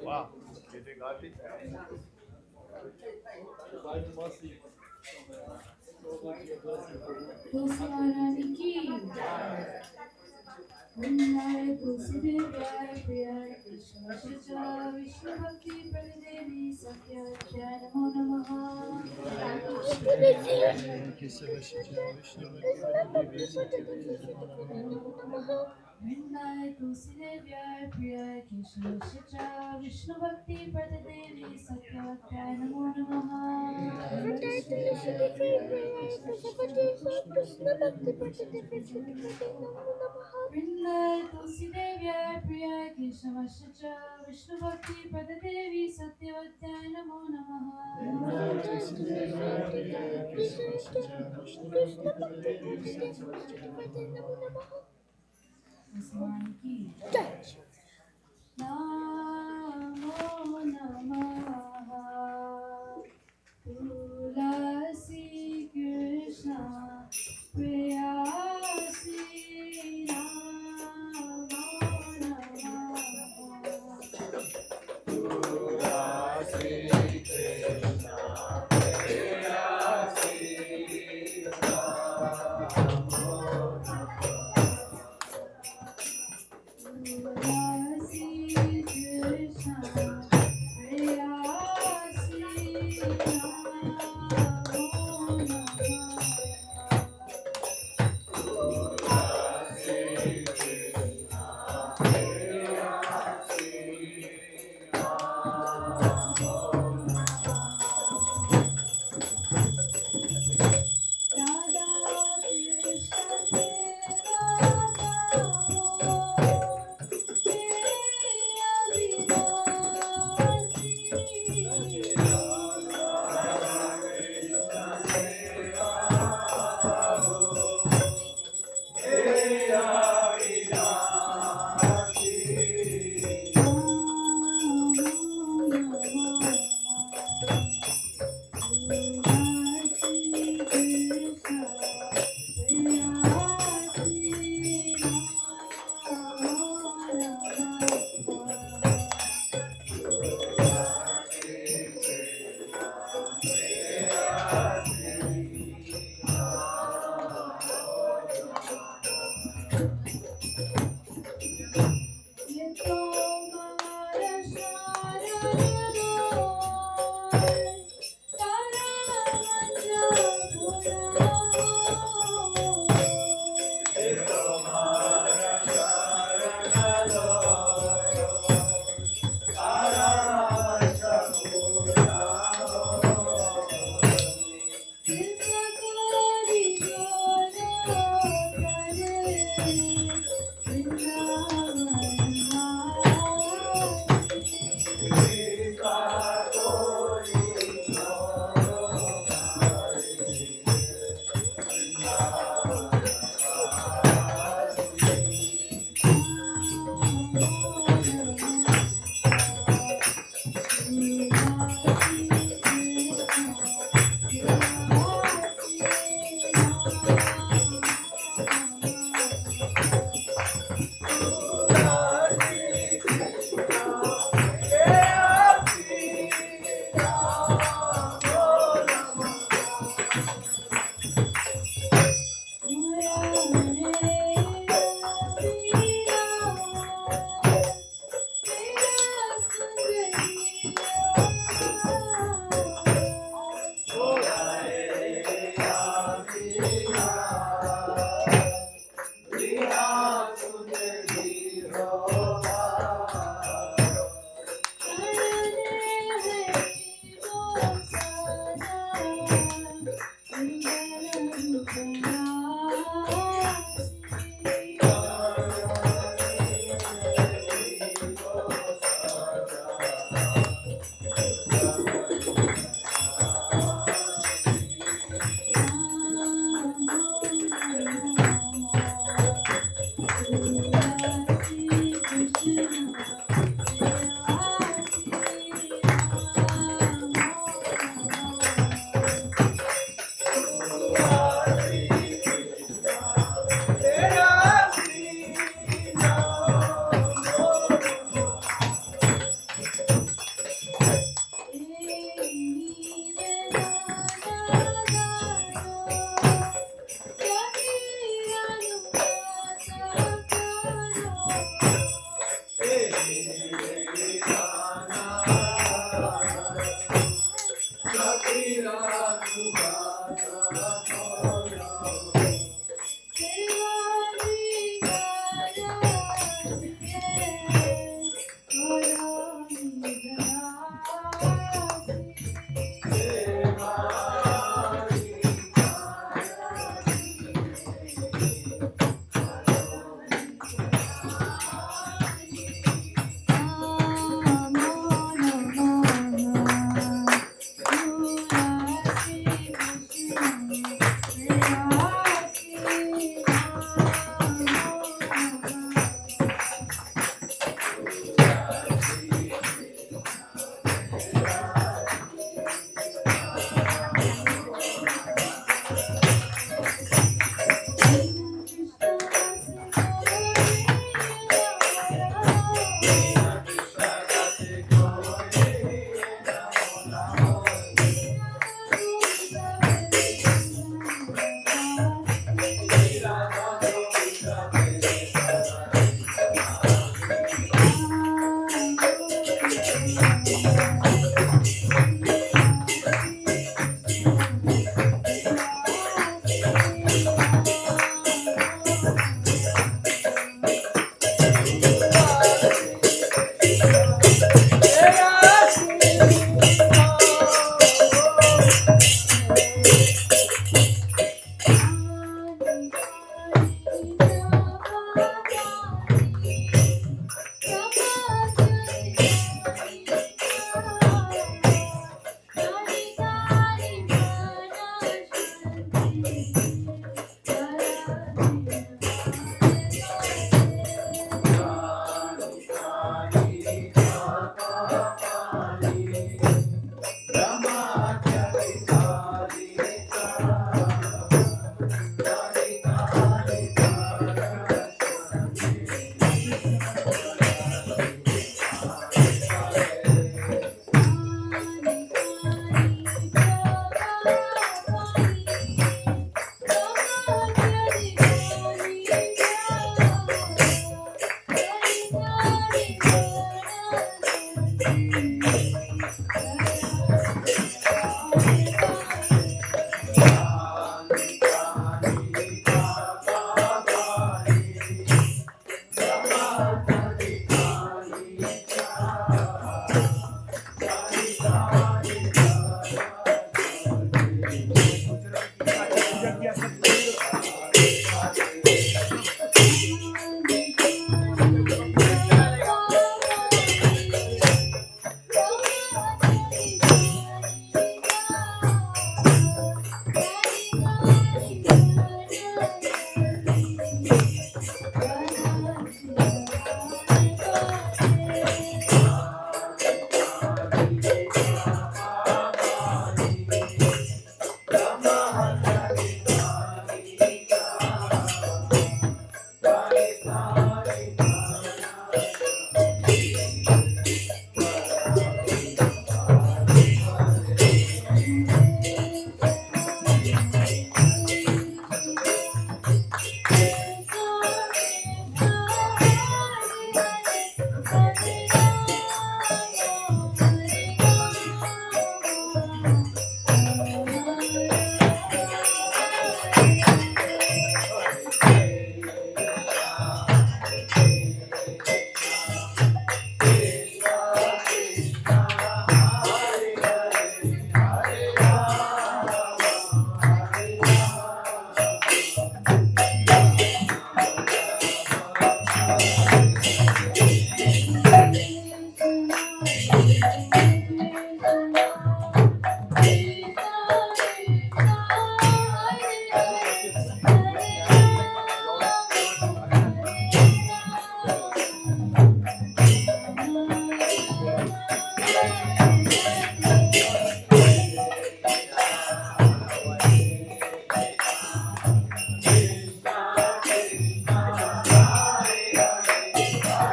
[SPEAKER 4] Wow. Do you think I did?
[SPEAKER 8] तुलसी की वृंदाय तुलसी देव्याय प्रियाय कृष्ण शिचा विष्णु भक्ति प्रतिदेवी सत्य नमो नमः वृंदाय तुलसी देव्याय प्रियाय कृष्ण शिचा विष्णु भक्ति प्रतिदेवी सत्य नमो नमः वृंदाय तुलसी देव्याय प्रियाय कृष्ण शिचा विष्णु भक्ति प्रतिदेवी सत्यवत्याय नमो नमः आसमान की नमो नमः तुलसी कृष्ण प्रेयसी नमो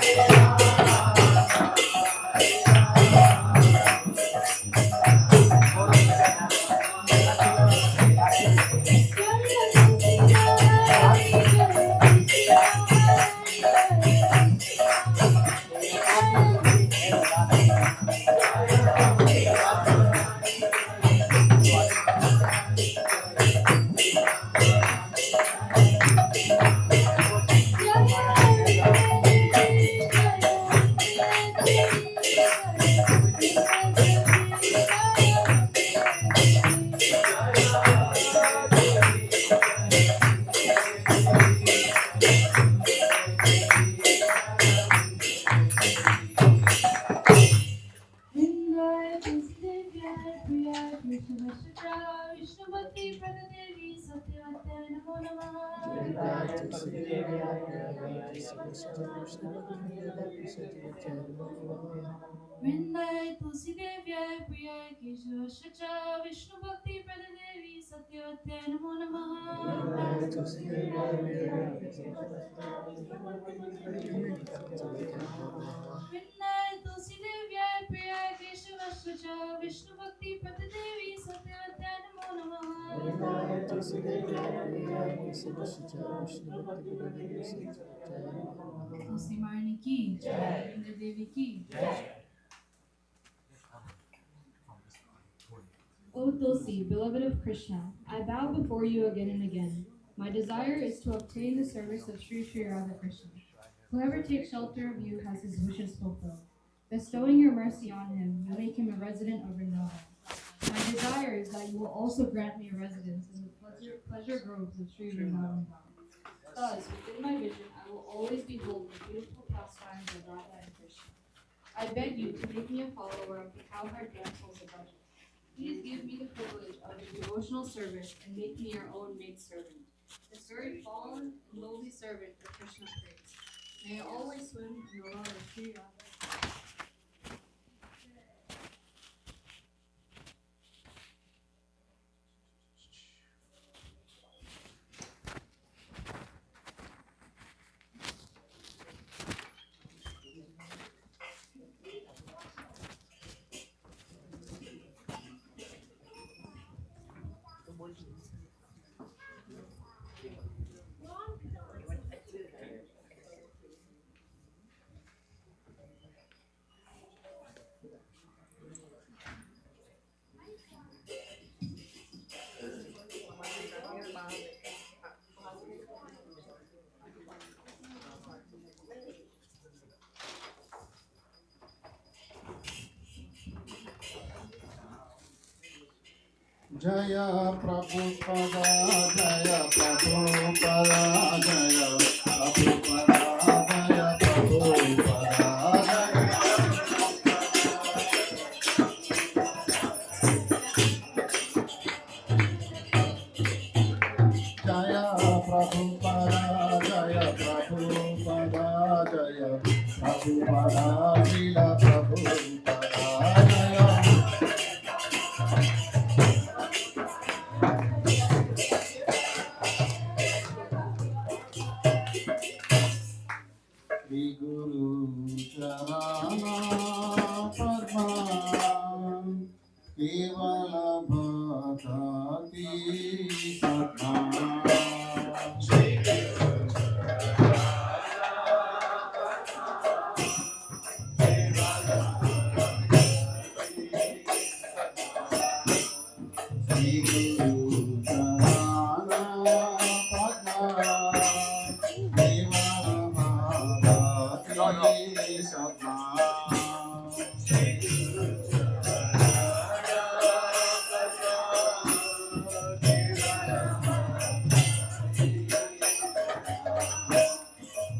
[SPEAKER 8] Hare Vrinday Tulsi Devyai Priyai Keshav Shacha Vishnu Bhakti Pradadevi Satyavatya Namo Namaha. Vrinday Tulsi Devyai Priyai Keshav Shacha Vishnu Bhakti Pradadevi Satyavatya Namo Namaha. Tulsi Marni Ki Jai, Vrinda Devi Ki Jai. O Tulsi, beloved of Krishna, I bow before you again and again. My desire is to obtain the service of Sri Sri Radha Krishna. Whoever takes shelter of you has his wishes fulfilled. Bestowing your mercy on him, you make him a resident of Vrindavan. My desire is that you will also grant me a residence in the pleasure groves of Sri Vrindavan. Thus, within my vision, I will always behold the beautiful pastimes of Radha and Krishna. I beg you to make me a follower of the cowherd damsels of Raja. Please give me the privilege of your devotional service and make me your own maidservant, this very fallen and lowly servant of Krishna's praise. May I always swim in the love of Sri Radha.
[SPEAKER 9] Jaya Prabhupada, Jaya Prabhupada, Jaya Prabhupada, Jaya Prabhupada, Jaya Prabhupada, Jaya Prabhupada, Jaya Prabhupada, Srila Prabhupada, Jaya Shri Guru Charana Padma Kevala Bhakti Satma Shri Guru Charana Padma Kevala Bhakti Satma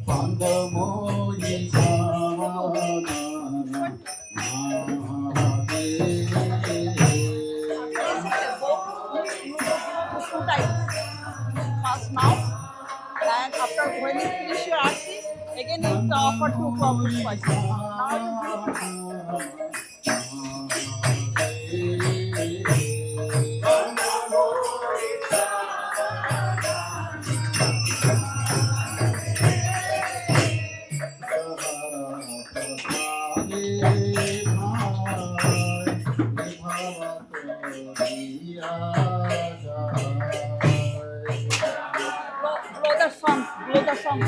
[SPEAKER 9] Pandamoyi Samadana Mahade
[SPEAKER 6] Two times. First mouth, and after when you finish your arti, again it for two proper twice. Now blow the song, blow the song.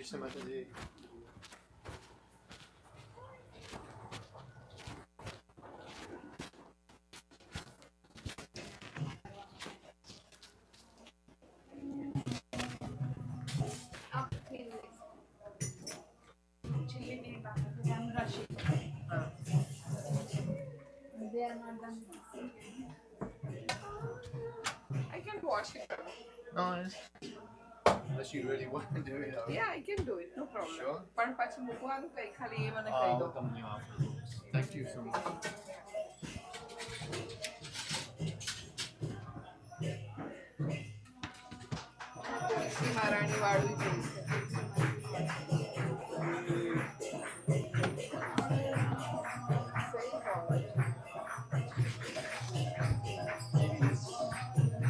[SPEAKER 4] Krishna Mataji.
[SPEAKER 6] They are not done. I can wash it.
[SPEAKER 4] No, unless you really want to do it.
[SPEAKER 6] Yeah, I can do it. No problem.
[SPEAKER 4] Sure.
[SPEAKER 6] પણ પછી મૂકવાનું કઈ ખાલી એ મને કહી દો.
[SPEAKER 4] Thank you so much.
[SPEAKER 6] તુલસી મહારાણી વાળું જોઈશે.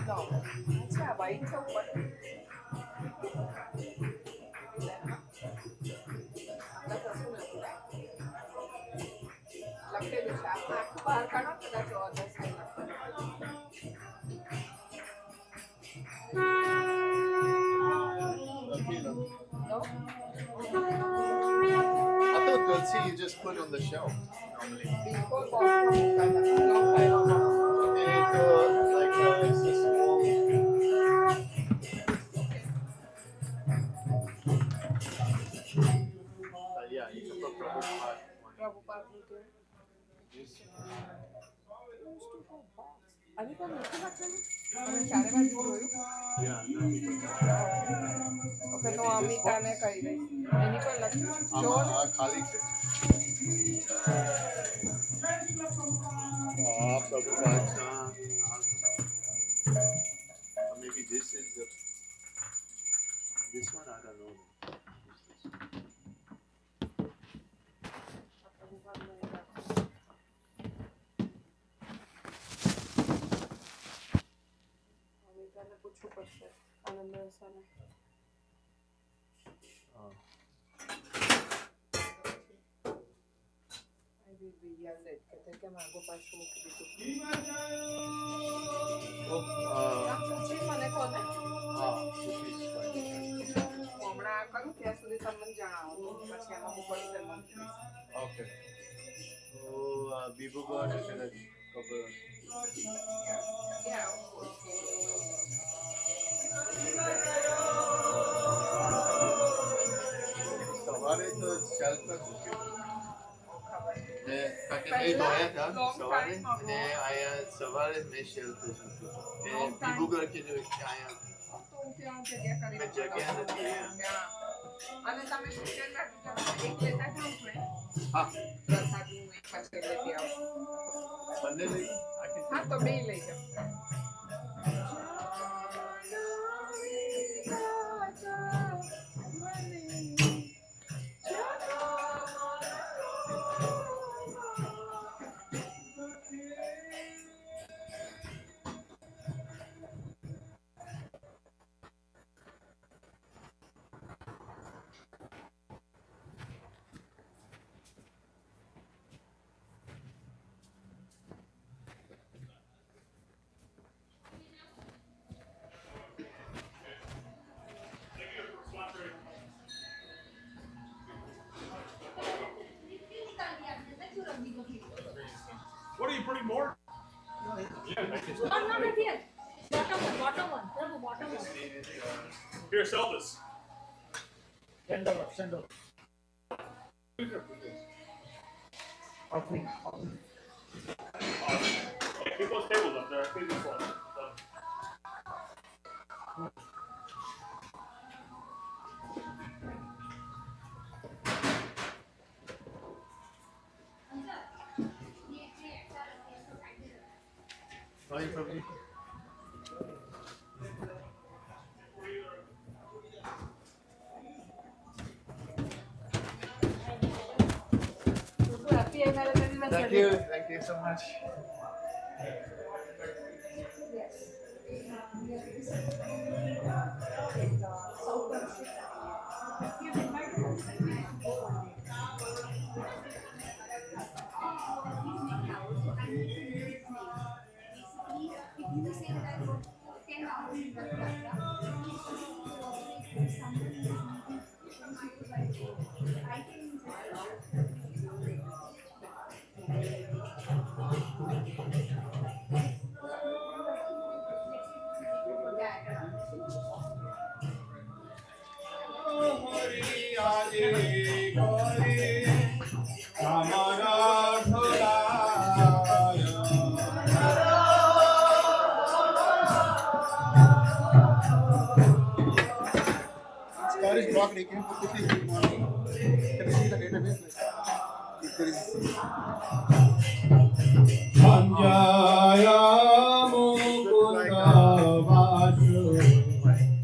[SPEAKER 6] No. અચ્છા white છે ઉપર. લખેલું છે આપણે આખું બહાર કાઢો કદાચ order side No?
[SPEAKER 4] I thought Tulsi you just put on the shelf normally.
[SPEAKER 6] Before long time ago.
[SPEAKER 4] And like it's a small. Yeah, you can put Prabhupada.
[SPEAKER 6] Prabhupada video. આની પર નથી લખેલું? તમે ચારે બાજુ જોયું? ઓકે તો અમિતાને કહી દઈશ. એની પર લખ્યું જો ને.
[SPEAKER 4] ખાલી છે. Prabhupada. Maybe this is this one. I don't know.
[SPEAKER 6] અમિતાને પૂછવું પડશે. આનંદ રસાને. I will be yelled at. કહેતે કે માગો પાછું મૂકી દીધું. પૂછી મને કોને? હમણાં કરું ત્યાં સુધી તમને જણાવો પછી એમાં હું પડી તમને કહીશ.
[SPEAKER 4] Okay. So, Bibu got it in a couple.
[SPEAKER 6] Yeah, of course.
[SPEAKER 4] સવારે તો ચાલ પર ને કાકે ધોયા હતા સવારે ને આયા સવારે મેં શેલ કર્યું ને બીબુ ઘર કે જો આયા
[SPEAKER 6] તો હું ત્યાં જગ્યા કરી
[SPEAKER 4] મેં જગ્યા નથી
[SPEAKER 6] અને તમે સુકેલા એક લેતા જાઓ ને
[SPEAKER 4] હા
[SPEAKER 6] પ્રસાદનું એક પાછળ લેતી આવો
[SPEAKER 4] બંને લઈ
[SPEAKER 6] હા તો બે લઈ જાઓ
[SPEAKER 1] What are you putting more?
[SPEAKER 8] Not here. Bottom one. Prabhu, bottom one.
[SPEAKER 1] Here, sell this.
[SPEAKER 9] Send over.
[SPEAKER 1] Okay, keep those tables up there. Clean this one. Done.
[SPEAKER 4] Bye, Prabhu.
[SPEAKER 6] happy anniversary.
[SPEAKER 4] Thank you so much.
[SPEAKER 9] Car is blocked. Can you quickly see morning? Can you see the database? If there is. Sanjaya Mukunda Vasu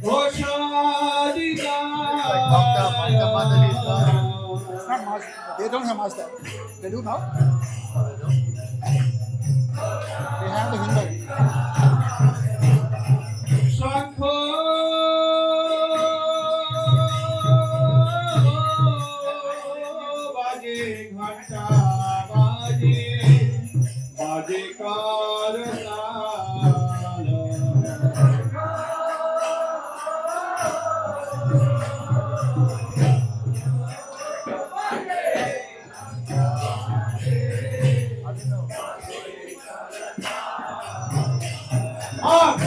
[SPEAKER 9] Goshadika. It's not master. They don't have master. They do now? They have the Hindu. Shakho Baje Ghanta Baje Baje Kartala.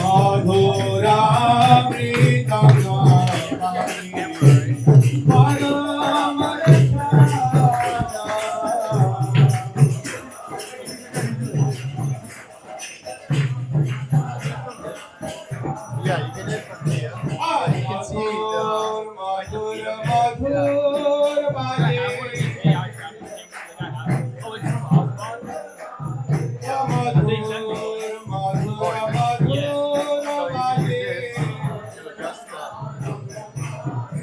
[SPEAKER 9] Madhura Pritama
[SPEAKER 4] Yeah, you can hear from here. You can see the
[SPEAKER 9] Madhura Madhura Bhaje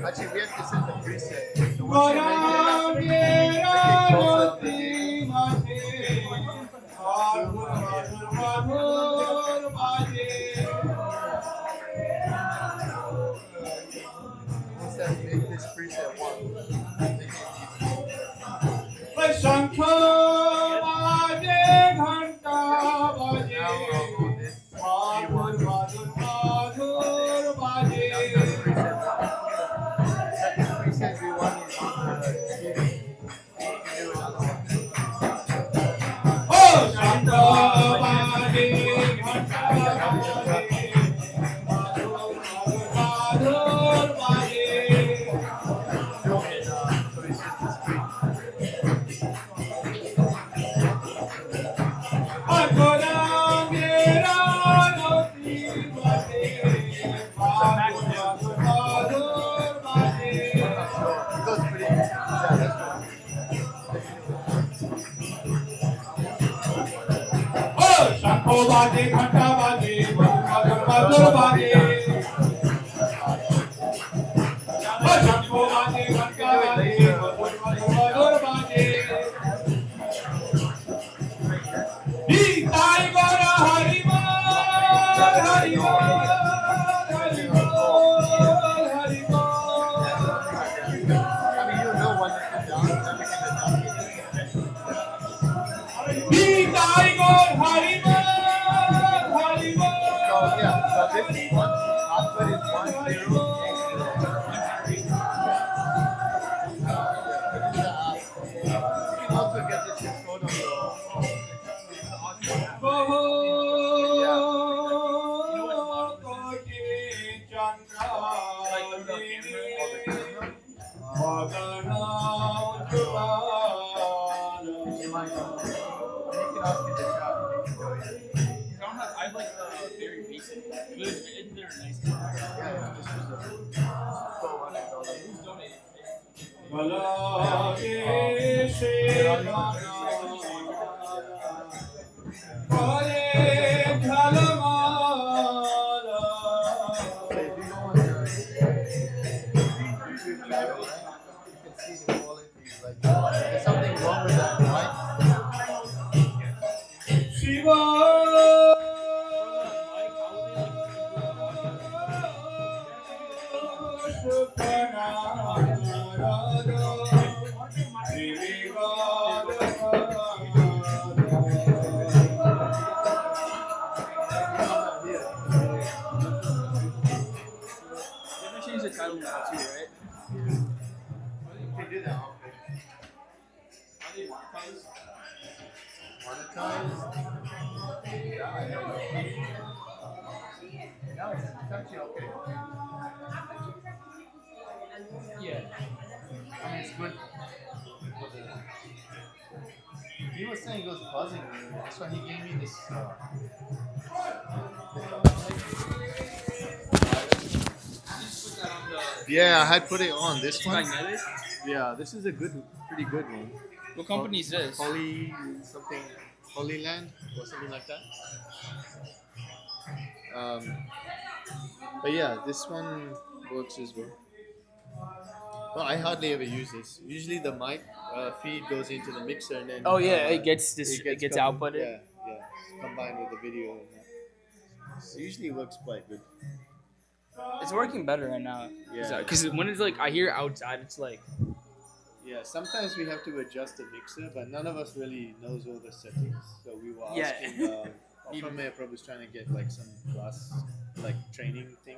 [SPEAKER 4] Actually, we have to set the preset. So once you make it closer to the once that make this preset one, make it
[SPEAKER 9] Shankar Baje Ghanta Baje
[SPEAKER 4] now I'll go this
[SPEAKER 9] Madhur Madhur Madhur Baje.
[SPEAKER 4] preset V1 is you can do another one.
[SPEAKER 9] Oh Shankar Baje Ghanta Baje Madhur Madhur Baje.
[SPEAKER 4] Film it, so it's just the screen. It goes pretty easy. Yeah, that's right.
[SPEAKER 9] Shakho baje, ghanta baje, madhur madhur baje. Shakho baje, ghanta baje, madhur madhur baje. Nitai Gaura Hari Bol, Hari Bol, Hari Bol, Hari Bol.
[SPEAKER 4] I mean, you know when to come down, everything is down.
[SPEAKER 9] Nitai Gaura Hari Bol, Hari Bol.
[SPEAKER 4] So yeah, so this is one, output is 1, 0. You can also get this in photo.
[SPEAKER 7] I like very basic. Isn't there a nice car?
[SPEAKER 4] Yeah, this was
[SPEAKER 7] Who's donated?
[SPEAKER 4] There's something wrong with that, right?
[SPEAKER 7] They change the title now too, right?
[SPEAKER 4] actually okay.
[SPEAKER 7] Yeah.
[SPEAKER 4] I mean, it's good. He was saying it was buzzing. That's why he gave me this. Yeah, I had put it on. This one.
[SPEAKER 7] Magnetic?
[SPEAKER 4] Yeah, this is a pretty good one.
[SPEAKER 7] What company is this?
[SPEAKER 4] Holy something, Holy Land or something like that. But yeah, this one works as well. Well, I hardly ever use this. Usually the mic feed goes into the mixer and then.
[SPEAKER 7] Oh yeah, it gets outputted.
[SPEAKER 4] Yeah, yeah, combined with the video. And that. So usually it works quite good.
[SPEAKER 7] It's working better right now.
[SPEAKER 4] Yeah.
[SPEAKER 7] Because when it's like I hear outside, it's like
[SPEAKER 4] Yeah, sometimes we have to adjust the mixer, but none of us really knows all the settings. So we were
[SPEAKER 7] Yeah.
[SPEAKER 4] asking. From Prabhu was trying to get like some class, like training thing,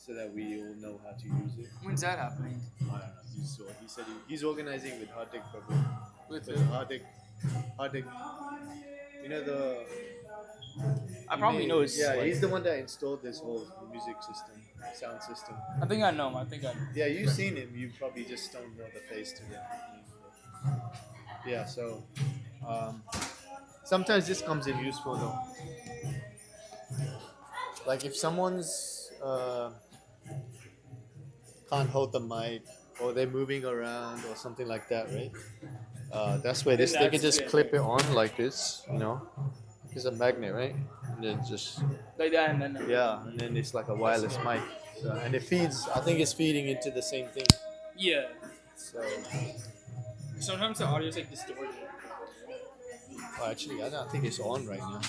[SPEAKER 4] so that we all know how to use it.
[SPEAKER 7] when's that happening?
[SPEAKER 4] I don't know. He said he's organizing with Hardik Prabhu.
[SPEAKER 7] With
[SPEAKER 4] Because Hardik, you know the.
[SPEAKER 7] I probably know his.
[SPEAKER 4] Yeah,
[SPEAKER 7] like-
[SPEAKER 4] he's the one that installed this whole music system, sound system.
[SPEAKER 7] I think I know him. I think I know.
[SPEAKER 4] Yeah, you've seen him. You probably just don't know the face to it. Yeah, so sometimes this comes in useful though. Like if someone's can't hold the mic or they're moving around or something like that, right? That's where this they can just clip it on like this, you know. It's a magnet, right? And then just
[SPEAKER 7] Like that, and then
[SPEAKER 4] and then it's like a wireless mic. So, and it feeds. I think it's feeding into the same thing.
[SPEAKER 7] yeah.
[SPEAKER 4] So
[SPEAKER 7] Sometimes the audio's like distorted.
[SPEAKER 4] actually, I don't think it's on right now.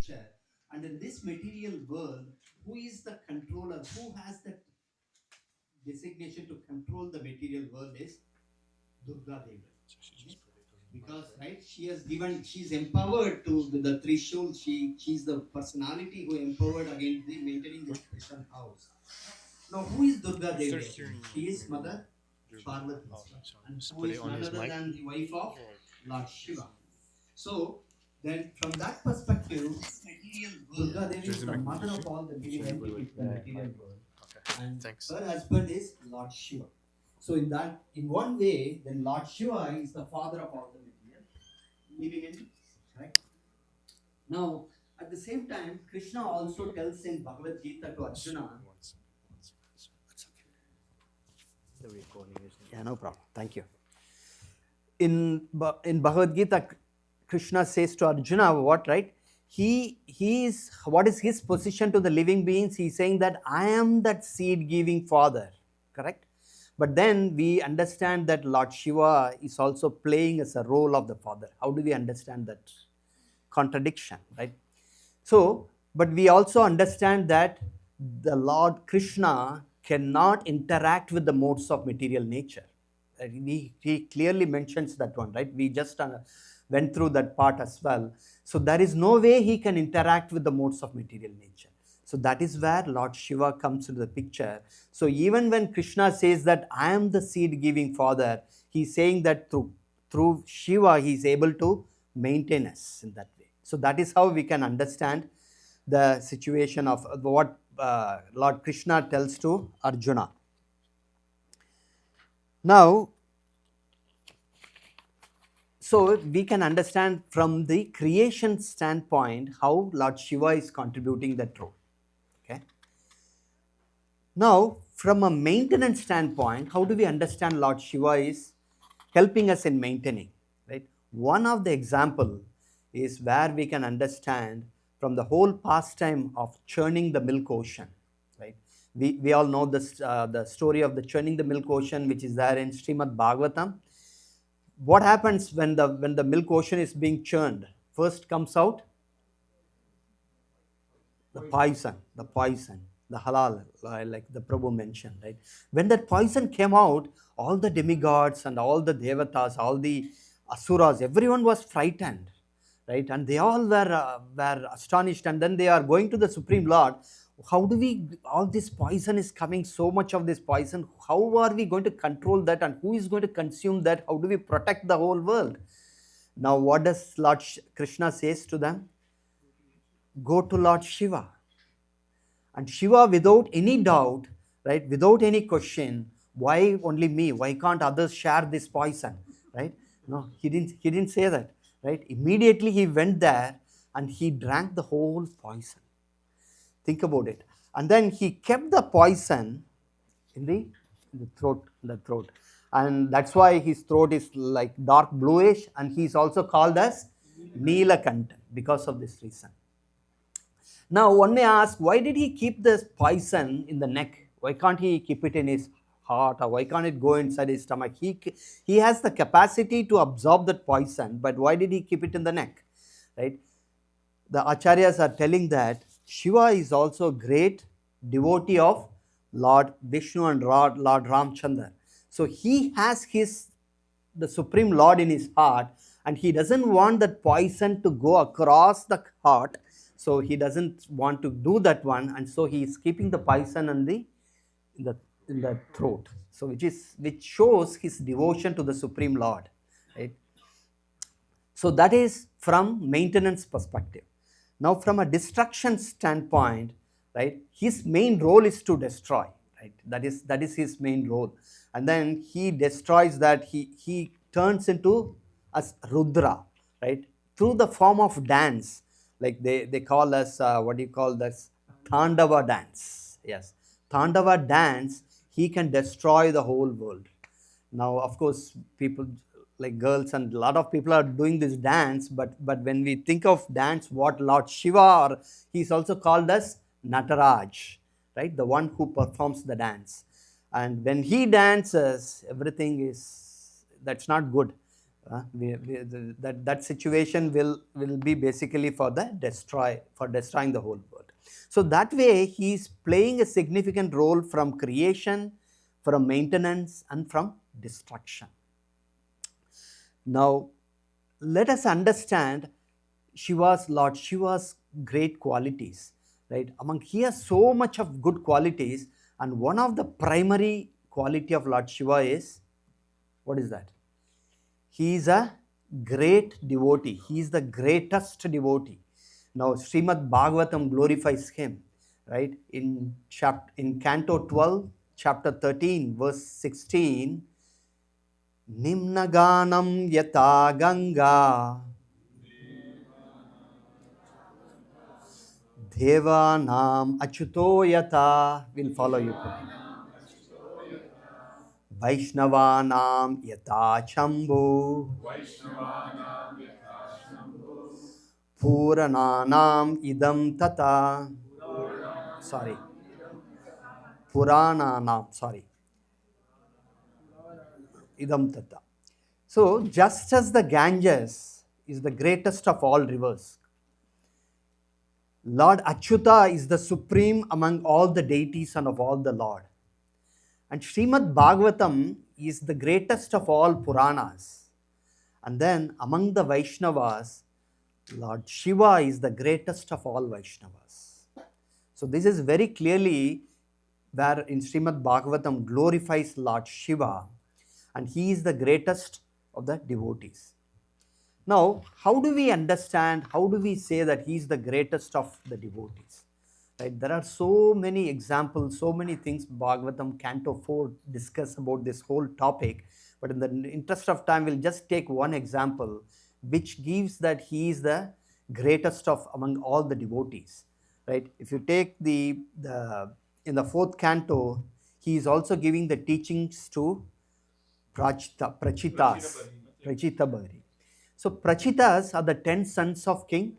[SPEAKER 10] picture. And in this material world, who is the controller? Who has the designation to control the material world is Durga Devi. Okay? Because right, she's empowered to with the Trishul. She's the personality who empowered against the maintaining this Krishna house. Now, who is Durga Devi? She is Mother Parvati, and who is none other than the wife of Lord Shiva. So then, from that perspective, Durga Devi is the mother of all the living entities in the material world, and her husband is Lord Shiva. So in one way, then Lord Shiva is the father of all the material living entities, right? Now, at the same time, Krishna also tells in Bhagavad Gita to Arjuna. The recording is. Yeah, no problem. Thank you. In Bhagavad Gita, Krishna says to Arjuna, what, right? He is, what is his position to the living beings? He's saying that I am that seed-giving father, correct? But then we understand that Lord Shiva is also playing as a role of the father. How do we understand that contradiction, right? So, but we also understand that the Lord Krishna cannot interact with the modes of material nature. He clearly mentions that one, right? We just went through that part as well. So there is no way he can interact with the modes of material nature. So that is where Lord Shiva comes into the picture. So even when Krishna says that I am the seed-giving father, he's saying that through Shiva he is able to maintain us in that way. So that is how we can understand the situation of what Lord Krishna tells to Arjuna. Now, so we can understand from the creation standpoint how Lord Shiva is contributing that role. Okay. Now, from a maintenance standpoint, how do we understand Lord Shiva is helping us in maintaining? Right. One of the example is where we can understand from the whole pastime of churning the milk ocean. Right. We all know this the story of the churning the milk ocean, which is there in Srimad Bhagavatam. What happens when the milk ocean is being churned? First comes out the poison, the halal, like the Prabhu mentioned, right? When that poison came out, all the demigods and all the devatas, all the asuras, everyone was frightened, right? And they all were astonished, and then they are going to the Supreme Lord. How do we, all this poison is coming, so much of this poison, how are we going to control that, and who is going to consume that? How do we protect the whole world? Now what does Lord Krishna says to them? Go to Lord Shiva. And Shiva, without any doubt, right, without any question, why only me? Why can't others share this poison? Right? No, he didn't say that. Right? Immediately he went there and he drank the whole poison. Think about it. And then he kept the poison in the throat. And that's why his throat is like dark bluish, and he is also called as Neelakanta because of this reason. Now one may ask, why did he keep this poison in the neck? Why can't he keep it in his heart, or why can't it go inside his stomach? He has the capacity to absorb that poison, but why did he keep it in the neck? Right? The acharyas are telling that Shiva is also a great devotee of Lord Vishnu and Lord Ramchandra. So he has the Supreme Lord in his heart, and he doesn't want that poison to go across the heart. So he doesn't want to do that one, and so he is keeping the poison in the throat. So which shows his devotion to the Supreme Lord. Right? So that is from maintenance perspective. Now from a destruction standpoint, right, his main role is to destroy. Right? That is his main role. And then he destroys that, he turns into as Rudra, right, through the form of dance. Like they call us, what do you call this? Tandava dance. Yes. Tandava dance, he can destroy the whole world. Now, of course, people like girls and a lot of people are doing this dance, but when we think of dance, what Lord Shiva, or he's also called as Nataraj, right? The one who performs the dance. And when he dances, everything is, that's not good. That situation will be basically for destroying the whole world. So that way he is playing a significant role from creation, from maintenance, and from destruction. Now let us understand Lord Shiva's great qualities, right? He has so much of good qualities, and one of the primary quality of Lord Shiva is, what is that? He is a great devotee. He is the greatest devotee. Now Srimad Bhagavatam glorifies him, right? In Canto 12, chapter 13, verse 16, Nimnaganam yata ganga Devanam Achuto Yata, will follow you. Vaishnavanam Yata Chambhu, Purananam Idam Tata. Purananam, Idam Tata. So, just as the Ganges is the greatest of all rivers, Lord Achyuta is the supreme among all the deities and of all the Lord. And Srimad Bhagavatam is the greatest of all Puranas. And then among the Vaishnavas, Lord Shiva is the greatest of all Vaishnavas. So this is very clearly where in Srimad Bhagavatam glorifies Lord Shiva, and he is the greatest of the devotees. Now, how do we understand, how do we say that he is the greatest of the devotees? Right? There are so many examples, so many things Bhagavatam Canto 4 discuss about this whole topic, but in the interest of time, we'll just take one example which gives that he is the greatest of among all the devotees. Right? If you take in the 4th canto, he is also giving the teachings to Prachitas. So Prachitas are the 10 sons of King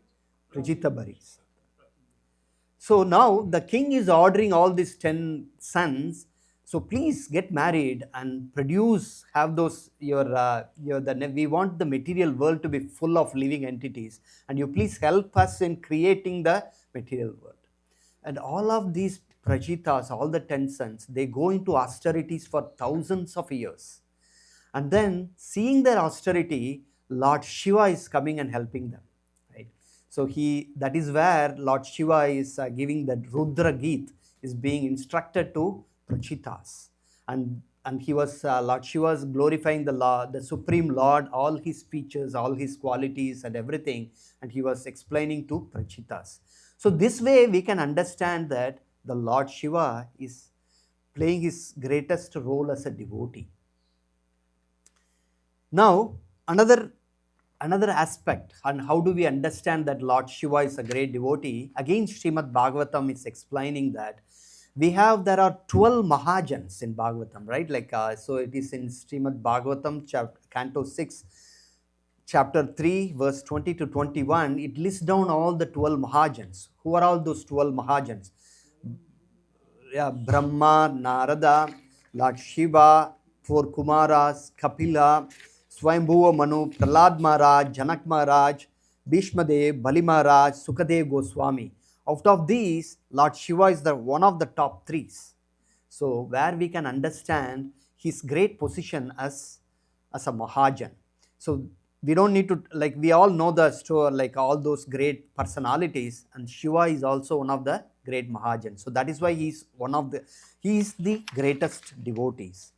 [SPEAKER 10] Prachitabharis. So now the king is ordering all these 10 sons, so please get married and produce, have those, we want the material world to be full of living entities, and you please help us in creating the material world. And all of these Prachitas, all the 10 sons, they go into austerities for thousands of years. And then seeing their austerity, Lord Shiva is coming and helping them. So that is where Lord Shiva is giving that Rudra Geet, is being instructed to Prachitas. And Lord Shiva was glorifying the Supreme Lord, all his features, all his qualities and everything, and he was explaining to Prachitas. So this way we can understand that the Lord Shiva is playing his greatest role as a devotee. Now, another aspect, and how do we understand that Lord Shiva is a great devotee? Again, Srimad Bhagavatam is explaining that there are 12 Mahajans in Bhagavatam, right? So it is in Srimad Bhagavatam, Canto 6, chapter 3, verse 20 to 21. It lists down all the 12 Mahajans. Who are all those 12 Mahajans? Brahma, Narada, Lord Shiva, 4 Kumaras, Kapila, Swayambhuva Manu, Prahlad Maharaj, Janak Maharaj, Bhishmadev, Bali Maharaj, Sukadev Goswami. Out of these, Lord Shiva is one of the top 3. So where we can understand his great position as a Mahajan. So we don't need to, we all know the story, all those great personalities, and Shiva is also one of the great Mahajans. So that is why he is the greatest devotees.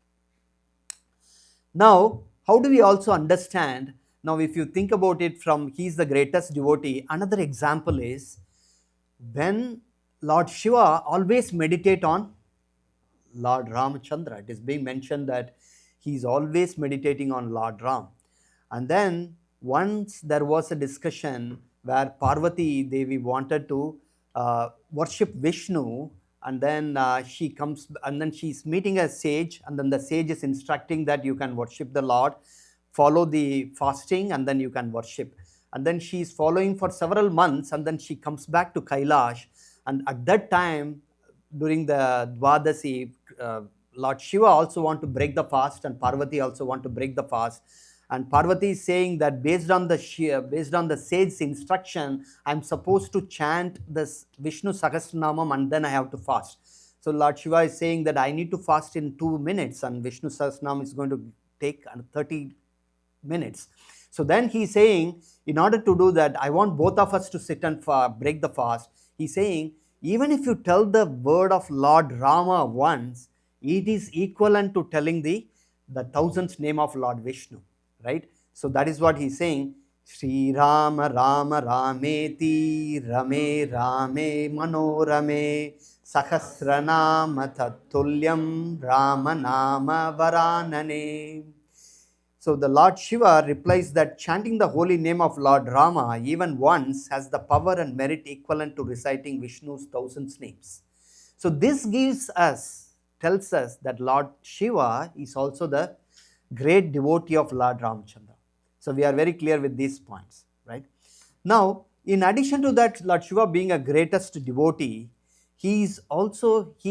[SPEAKER 10] Now, how do we also understand, now if you think about it from he is the greatest devotee, another example is when Lord Shiva always meditate on Lord Ramachandra. It is being mentioned that he is always meditating on Lord Ram. And then once there was a discussion where Parvati Devi wanted to worship Vishnu, and then she comes, and then she's meeting a sage, and then the sage is instructing that you can worship the Lord, follow the fasting, and then you can worship. And then she's following for several months, and then she comes back to Kailash, and at that time, during the Dwadasi, Lord Shiva also want to break the fast, and Parvati also want to break the fast. And Parvati is saying that based on the sage's instruction, I'm supposed to chant this Vishnu Sahasranamam and then I have to fast. So Lord Shiva is saying that I need to fast in 2 minutes and Vishnu Sahasranamam is going to take 30 minutes. So then he's saying, in order to do that, I want both of us to sit and break the fast. He's saying, even if you tell the word of Lord Rama once, it is equivalent to telling the 1000th name of Lord Vishnu, right? So that is what he's saying. Sri Rama Rama Rameti Rame Rame Manorame Sahasranama Tatulyam Rama Nama Varanane. So the Lord Shiva replies that chanting the holy name of Lord Rama even once has the power and merit equivalent to reciting Vishnu's 1000 names. So this tells us that Lord Shiva is also the great devotee of Lord Ramchandra. So we are very clear with these points, right? Now, in addition to that, Lord Shiva being a greatest devotee, he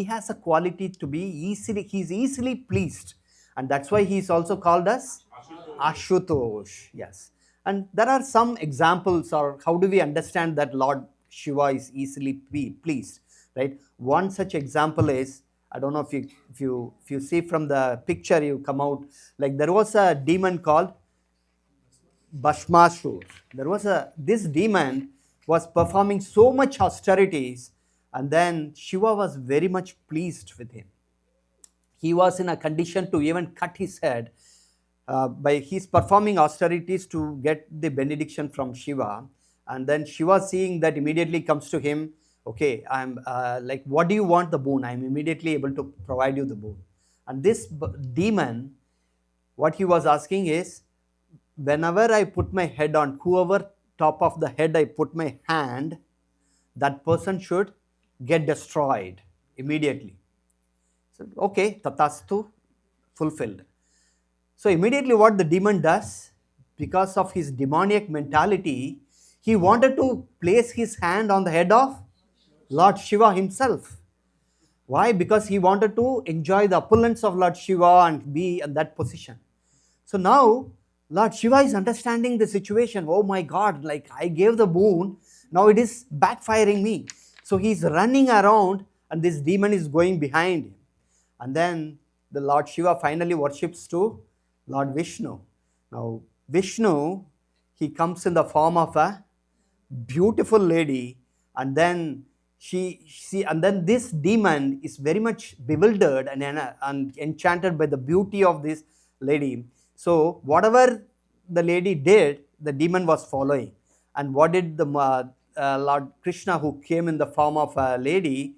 [SPEAKER 10] has a quality to be easily pleased. And that's why he is also called as Ashutosh. Yes. And there are some examples, or how do we understand that Lord Shiva is easily pleased, right? One such example is, I don't know if you see from the picture, you come out, like there was a demon called Bhashmasur. This demon was performing so much austerities, and then Shiva was very much pleased with him. He was in a condition to even cut his head by his performing austerities to get the benediction from Shiva. And then Shiva, seeing that, immediately comes to him, okay, I'm like, what do you want the boon? I'm immediately able to provide you the boon. And this demon, what he was asking is, whenever I put my head on, whoever top of the head I put my hand, that person should get destroyed immediately. So, okay, tatastu, fulfilled. So immediately what the demon does, because of his demoniac mentality, he wanted to place his hand on the head of Lord Shiva himself. Why? Because he wanted to enjoy the opulence of Lord Shiva and be in that position. So now Lord Shiva is understanding the situation. Oh my God, like I gave the boon, now it is backfiring me. So he's running around and this demon is going behind him. And then the Lord Shiva finally worships to Lord Vishnu. Now Vishnu, he comes in the form of a beautiful lady, and then this demon is very much bewildered and enchanted by the beauty of this lady. So whatever the lady did, the demon was following. And what did the Lord Krishna, who came in the form of a lady,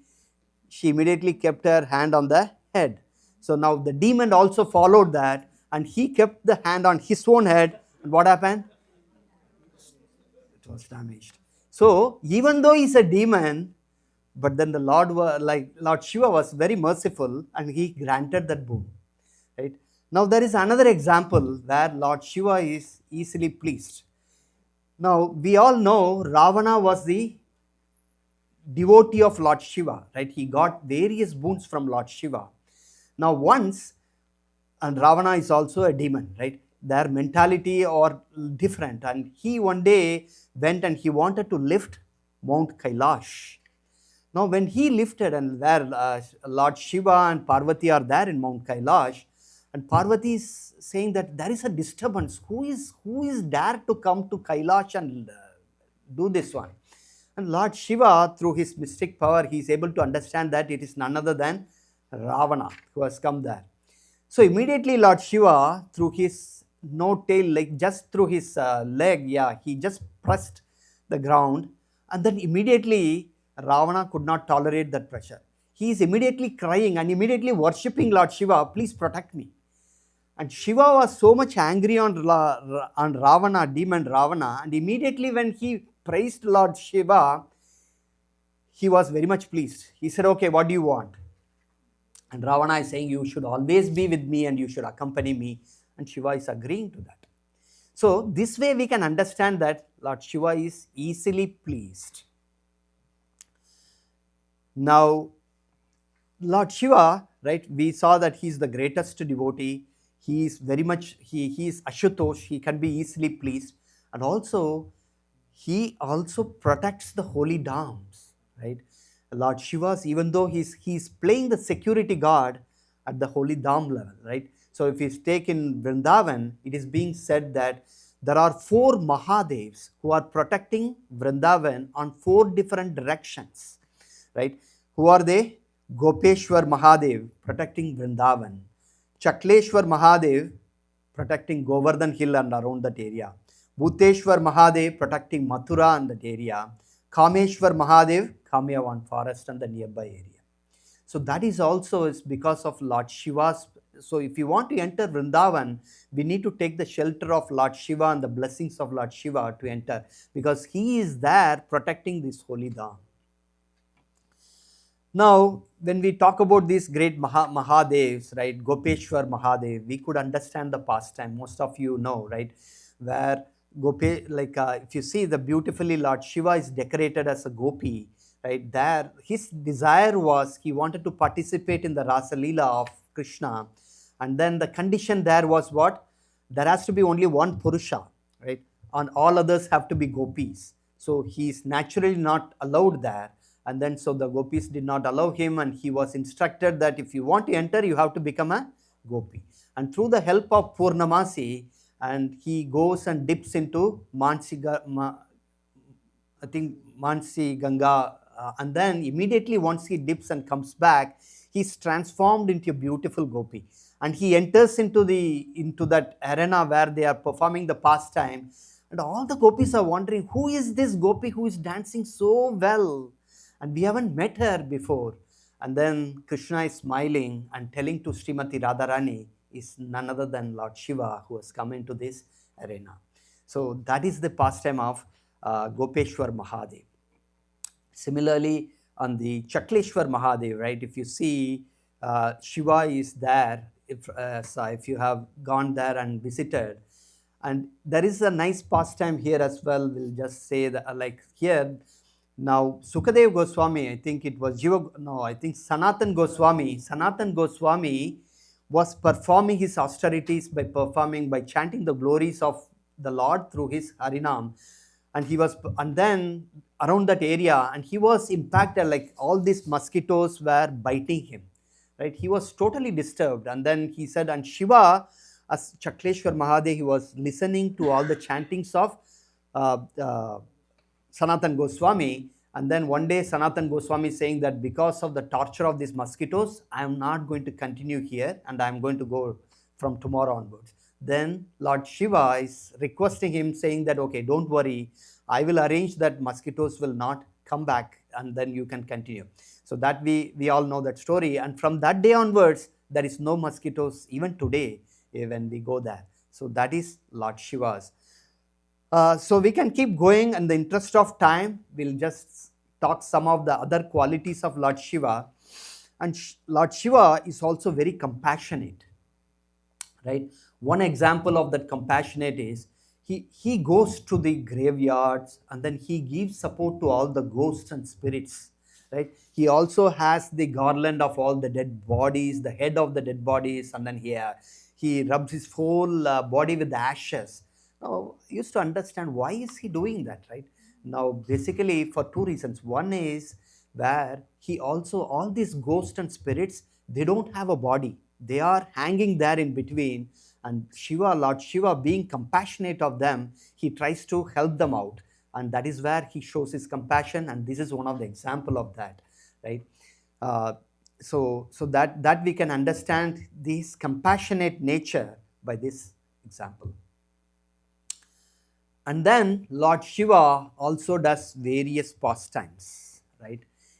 [SPEAKER 10] she immediately kept her hand on the head. So now the demon also followed that, and he kept the hand on his own head. And what happened? It was damaged. So even though he's a demon, but then the Lord Shiva was very merciful and he granted that boon. Right? Now there is another example where Lord Shiva is easily pleased. Now we all know Ravana was the devotee of Lord Shiva, right? He got various boons from Lord Shiva. Now once, and Ravana is also a demon, right? Their mentality are different, and he one day went and he wanted to lift Mount Kailash. Now when he lifted, and where Lord Shiva and Parvati are there in Mount Kailash, and Parvati is saying that there is a disturbance. Who is dare to come to Kailash and do this one? And Lord Shiva, through his mystic power, he is able to understand that it is none other than Ravana who has come there. So immediately Lord Shiva, through his no tail, like just through his leg, he just pressed the ground, and then immediately Ravana could not tolerate that pressure. He is immediately crying and immediately worshipping Lord Shiva, please protect me. And Shiva was so much angry on Ravana, demon Ravana, and immediately when he praised Lord Shiva, he was very much pleased. He said, okay, what do you want? And Ravana is saying, you should always be with me and you should accompany me. And Shiva is agreeing to that. So this way we can understand that Lord Shiva is easily pleased. Now, Lord Shiva, right, we saw that he is the greatest devotee. he is very much, he is Ashutosh, he can be easily pleased, and also he also protects the holy dams, right? Lord Shiva's, even though he's playing the security guard at the holy dam level, right? So if you take in Vrindavan, it is being said that there are 4 Mahadevs who are protecting Vrindavan on 4 different directions, right? Who are they? Gopeshwar Mahadev protecting Vrindavan, Chakleshwar Mahadev protecting Govardhan Hill and around that area, Bhuteshwar Mahadev protecting Mathura and that area, Kameshwar Mahadev, Kamyavan forest and the nearby area. So that is also is because of Lord Shiva's. So if you want to enter Vrindavan, we need to take the shelter of Lord Shiva and the blessings of Lord Shiva to enter, because he is there protecting this holy dham. Now, when we talk about these great Mahadevs, right, Gopeshwar Mahadev, we could understand the pastime. Most of you know, right, where if you see the beautifully Lord Shiva is decorated as a gopi, right, there his desire was he wanted to participate in the Rasa Leela of Krishna, and then the condition there was what? There has to be only one Purusha, right, and all others have to be gopis. So he is naturally not allowed there. And then so the gopis did not allow him, and he was instructed that if you want to enter, you have to become a gopi. And through the help of Purnamasi, and he goes and dips into Mansi Ganga, and then immediately once he dips and comes back, he's transformed into a beautiful gopi. And he enters into that arena where they are performing the pastime, and all the gopis are wondering, who is this gopi who is dancing so well? And we haven't met her before. And then Krishna is smiling and telling to Srimati Radharani is none other than Lord Shiva who has come into this arena. So that is the pastime of Gopeshwar Mahadev. Similarly, on the Chakleshwar Mahadev, right, if you see Shiva is there, if you have gone there and visited, and there is a nice pastime here as well. We'll just say that like here, now, Sukadev Goswami, I think it was Sanatan Goswami was performing his austerities by chanting the glories of the Lord through his Harinam. And then around that area, and he was impacted, like all these mosquitoes were biting him, right? He was totally disturbed. And then he said, and Shiva, as Chakleshwar Mahadev, he was listening to all the chantings of Sanatan Goswami, and then one day Sanatan Goswami is saying that because of the torture of these mosquitoes, I am not going to continue here and I am going to go from tomorrow onwards. Then Lord Shiva is requesting him, saying that, okay, don't worry, I will arrange that mosquitoes will not come back and then you can continue. So that we all know that story, and from that day onwards, there is no mosquitoes even today when we go there. So that is Lord Shiva's. So we can keep going, in the interest of time, we'll just talk some of the other qualities of Lord Shiva. And Lord Shiva is also very compassionate, right? One example of that compassionate is he goes to the graveyards and then he gives support to all the ghosts and spirits, right? He also has the garland of all the dead bodies, the head of the dead bodies, and then he rubs his whole body with the ashes. Now, I used to understand why is he doing that, right? Now, basically for 2 reasons. One is where he also, all these ghosts and spirits, they don't have a body. They are hanging there in between, and Shiva, Lord Shiva, being compassionate of them, he tries to help them out. And that is where he shows his compassion, and this is one of the example of that, right? So that we can understand this compassionate nature by this example. And then Lord Shiva also does various pastimes, right?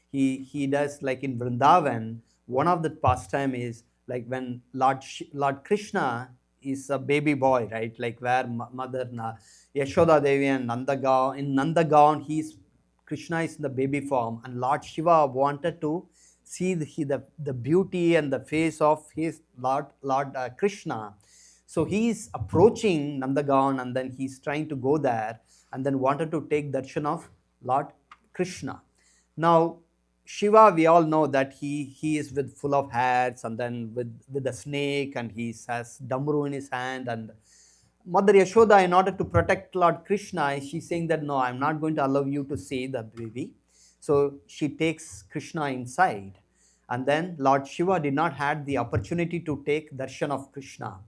[SPEAKER 10] He does, like in Vrindavan, one of the pastime is like when Lord Krishna is a baby boy, right? Like where Mother Yashoda Devi and Nandagaon, Krishna is in the baby form, and Lord Shiva wanted to see the beauty and the face of his Lord Krishna. So he is approaching Nandagaon, and then he's trying to go there and then wanted to take darshan of Lord Krishna. Now, Shiva, we all know that he is with full of hairs, and then with a snake, and he has damru in his hand. And Mother Yashoda, in order to protect Lord Krishna, she's saying that no, I'm not going to allow you to see the baby. So she takes Krishna inside, and then Lord Shiva did not have the opportunity to take darshan of Krishna.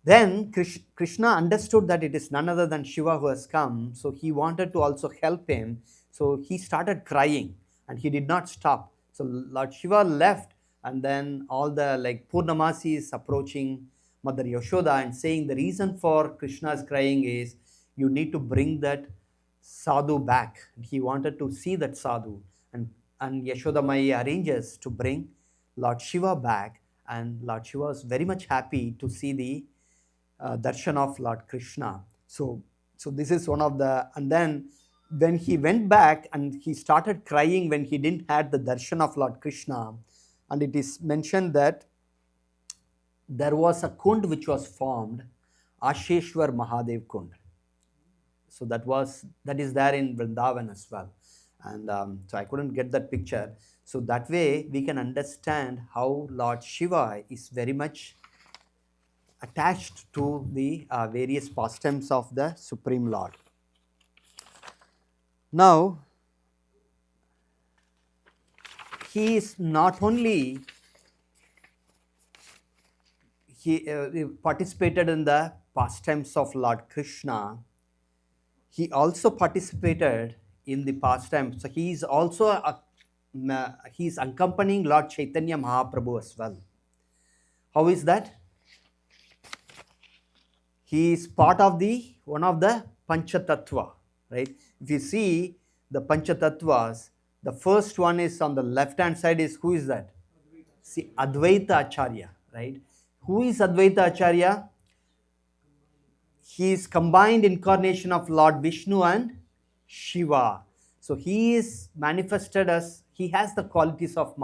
[SPEAKER 10] Then Krishna understood that it is none other than Shiva who has come, so he wanted to also help him. So he started crying, and he did not stop. So Lord Shiva left, and then all the Purnamasi is approaching Mother Yashoda and saying the reason for Krishna's crying is you need to bring that sadhu back. He wanted to see that sadhu, and Yashoda Mai arranges to bring Lord Shiva back, and Lord Shiva was very much happy to see the darshan of Lord Krishna. So this is one of the, and then when he went back and he started crying when he didn't had the darshan of Lord Krishna, and it is mentioned that there was a kund which was formed, Asheshwar Mahadev Kund. So that is there in Vrindavan as well. And so I couldn't get that picture. So that way we can understand how Lord Shiva is very much attached to the various pastimes of the Supreme Lord. Now, he is not only he participated in the pastimes of Lord Krishna, he also participated in the pastimes. So he is also he is accompanying Lord Chaitanya Mahaprabhu as well. How is that? He is part of one of the Panchatattva, right? If you see the Panchatattvas, the first one is on the left hand side is, who is that? See, Advaita Acharya, right? Who is Advaita Acharya? He is combined incarnation of Lord Vishnu and Shiva. So he is manifested as, he has the qualities of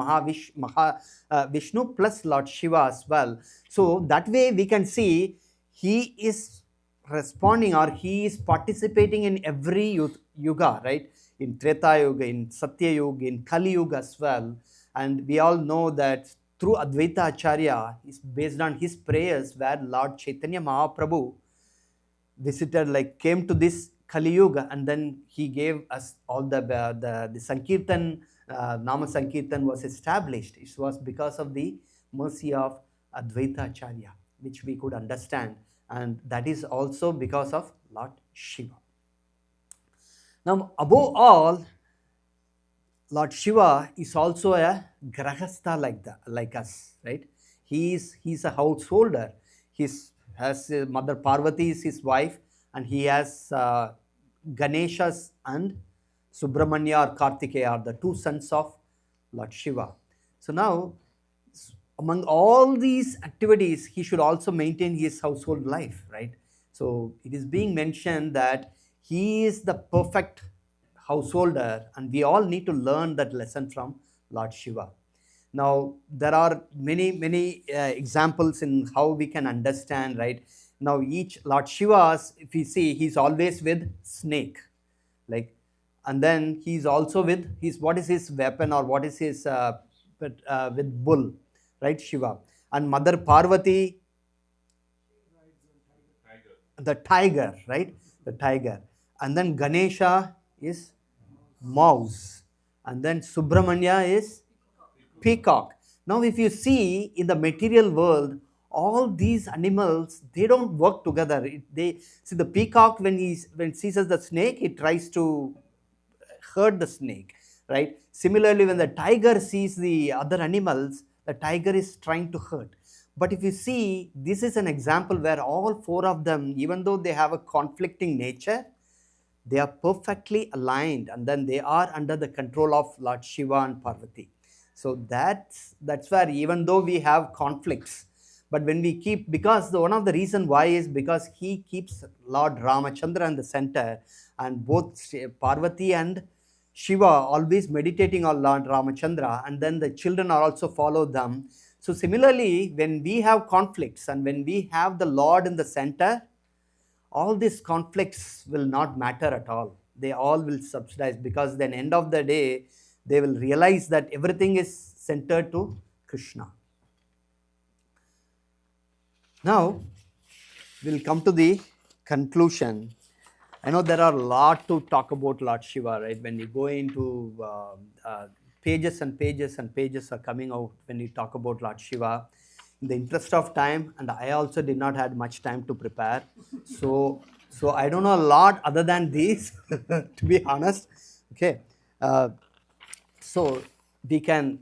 [SPEAKER 10] Vishnu plus Lord Shiva as well. So that way we can see he is responding, or he is participating in every yuga, right? In Treta Yuga, in Satya Yuga, in Kali Yuga as well. And we all know that through Advaita Acharya is based on his prayers, where Lord Chaitanya Mahaprabhu visited, came to this Kali Yuga, and then he gave us all the Sankirtan, Nama Sankirtan was established. It was because of the mercy of Advaita Acharya, which we could understand, and that is also because of Lord Shiva. Now, above all, Lord Shiva is also a grahastha like us, right? He's a householder. He has Mother Parvati is his wife, and he has Ganeshas and Subramanya or Kartikeya are the two sons of Lord Shiva. So now, among all these activities, he should also maintain his household life, right? So it is being mentioned that he is the perfect householder, and we all need to learn that lesson from Lord Shiva. Now, there are many examples in how we can understand, right? Now, each Lord Shiva, if we see, he's always with snake, and then he's also with what is his weapon, or what is his with bull, right? Shiva. And Mother Parvati, the tiger, right? The tiger. And then Ganesha is mouse, and then Subramanya is peacock. Now, if you see in the material world, all these animals, they don't work together. They see the peacock, when he sees the snake, it tries to hurt the snake, right? Similarly, when the tiger sees the other animals, the tiger is trying to hurt. But if you see, this is an example where all four of them, even though they have a conflicting nature, they are perfectly aligned, and then they are under the control of Lord Shiva and Parvati. So that's where, even though we have conflicts, but when we keep, because one of the reason why is because he keeps Lord Ramachandra in the center, and both Parvati and Shiva always meditating on Lord Ramachandra, and then the children are also follow them. So similarly, when we have conflicts and when we have the Lord in the center, all these conflicts will not matter at all. They all will subsidize, because then end of the day, they will realize that everything is centered to Krishna. Now, we'll come to the conclusion. I know there are a lot to talk about Lord Shiva, right? When you go into pages and pages and pages are coming out when you talk about Lord Shiva. In the interest of time, and I also did not have much time to prepare. So I don't know a lot other than these, to be honest. Okay. So we can,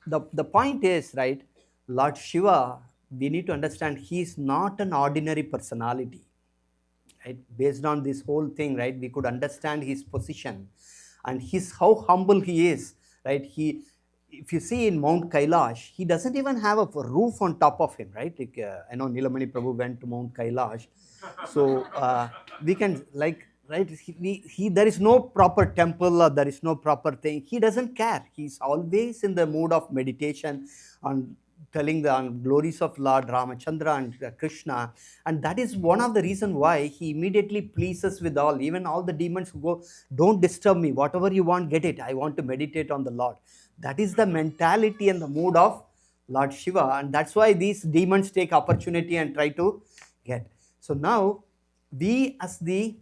[SPEAKER 10] the point is, right, Lord Shiva, we need to understand he is not an ordinary personality. Right? Based on this whole thing, right, we could understand his position and how humble he is, right? If you see in Mount Kailash, he doesn't even have a roof on top of him, right? Like, I know Nilamani Prabhu went to Mount Kailash, so we can right. There is no proper temple or there is no proper thing. He doesn't care. He's always in the mood of meditation on telling the glories of Lord Ramachandra and Krishna, and that is one of the reasons why he immediately pleases with all, even all the demons who go, don't disturb me, whatever you want, get it, I want to meditate on the Lord. That is the mentality and the mood of Lord Shiva, and that's why these demons take opportunity and try to get. So now, we as the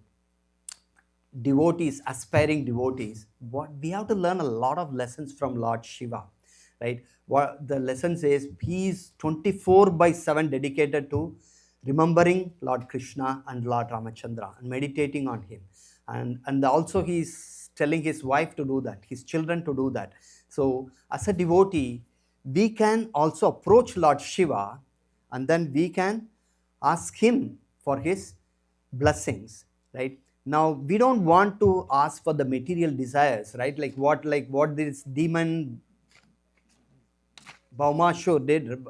[SPEAKER 10] devotees, aspiring devotees, what we have to learn a lot of lessons from Lord Shiva, right? What the lesson says, he is 24/7 dedicated to remembering Lord Krishna and Lord Ramachandra and meditating on him, and also he's telling his wife to do that, his children to do that. So as a devotee, we can also approach Lord Shiva and then we can ask him for his blessings, right? Now, we don't want to ask for the material desires, right? Like what this demon Bhaumashur did,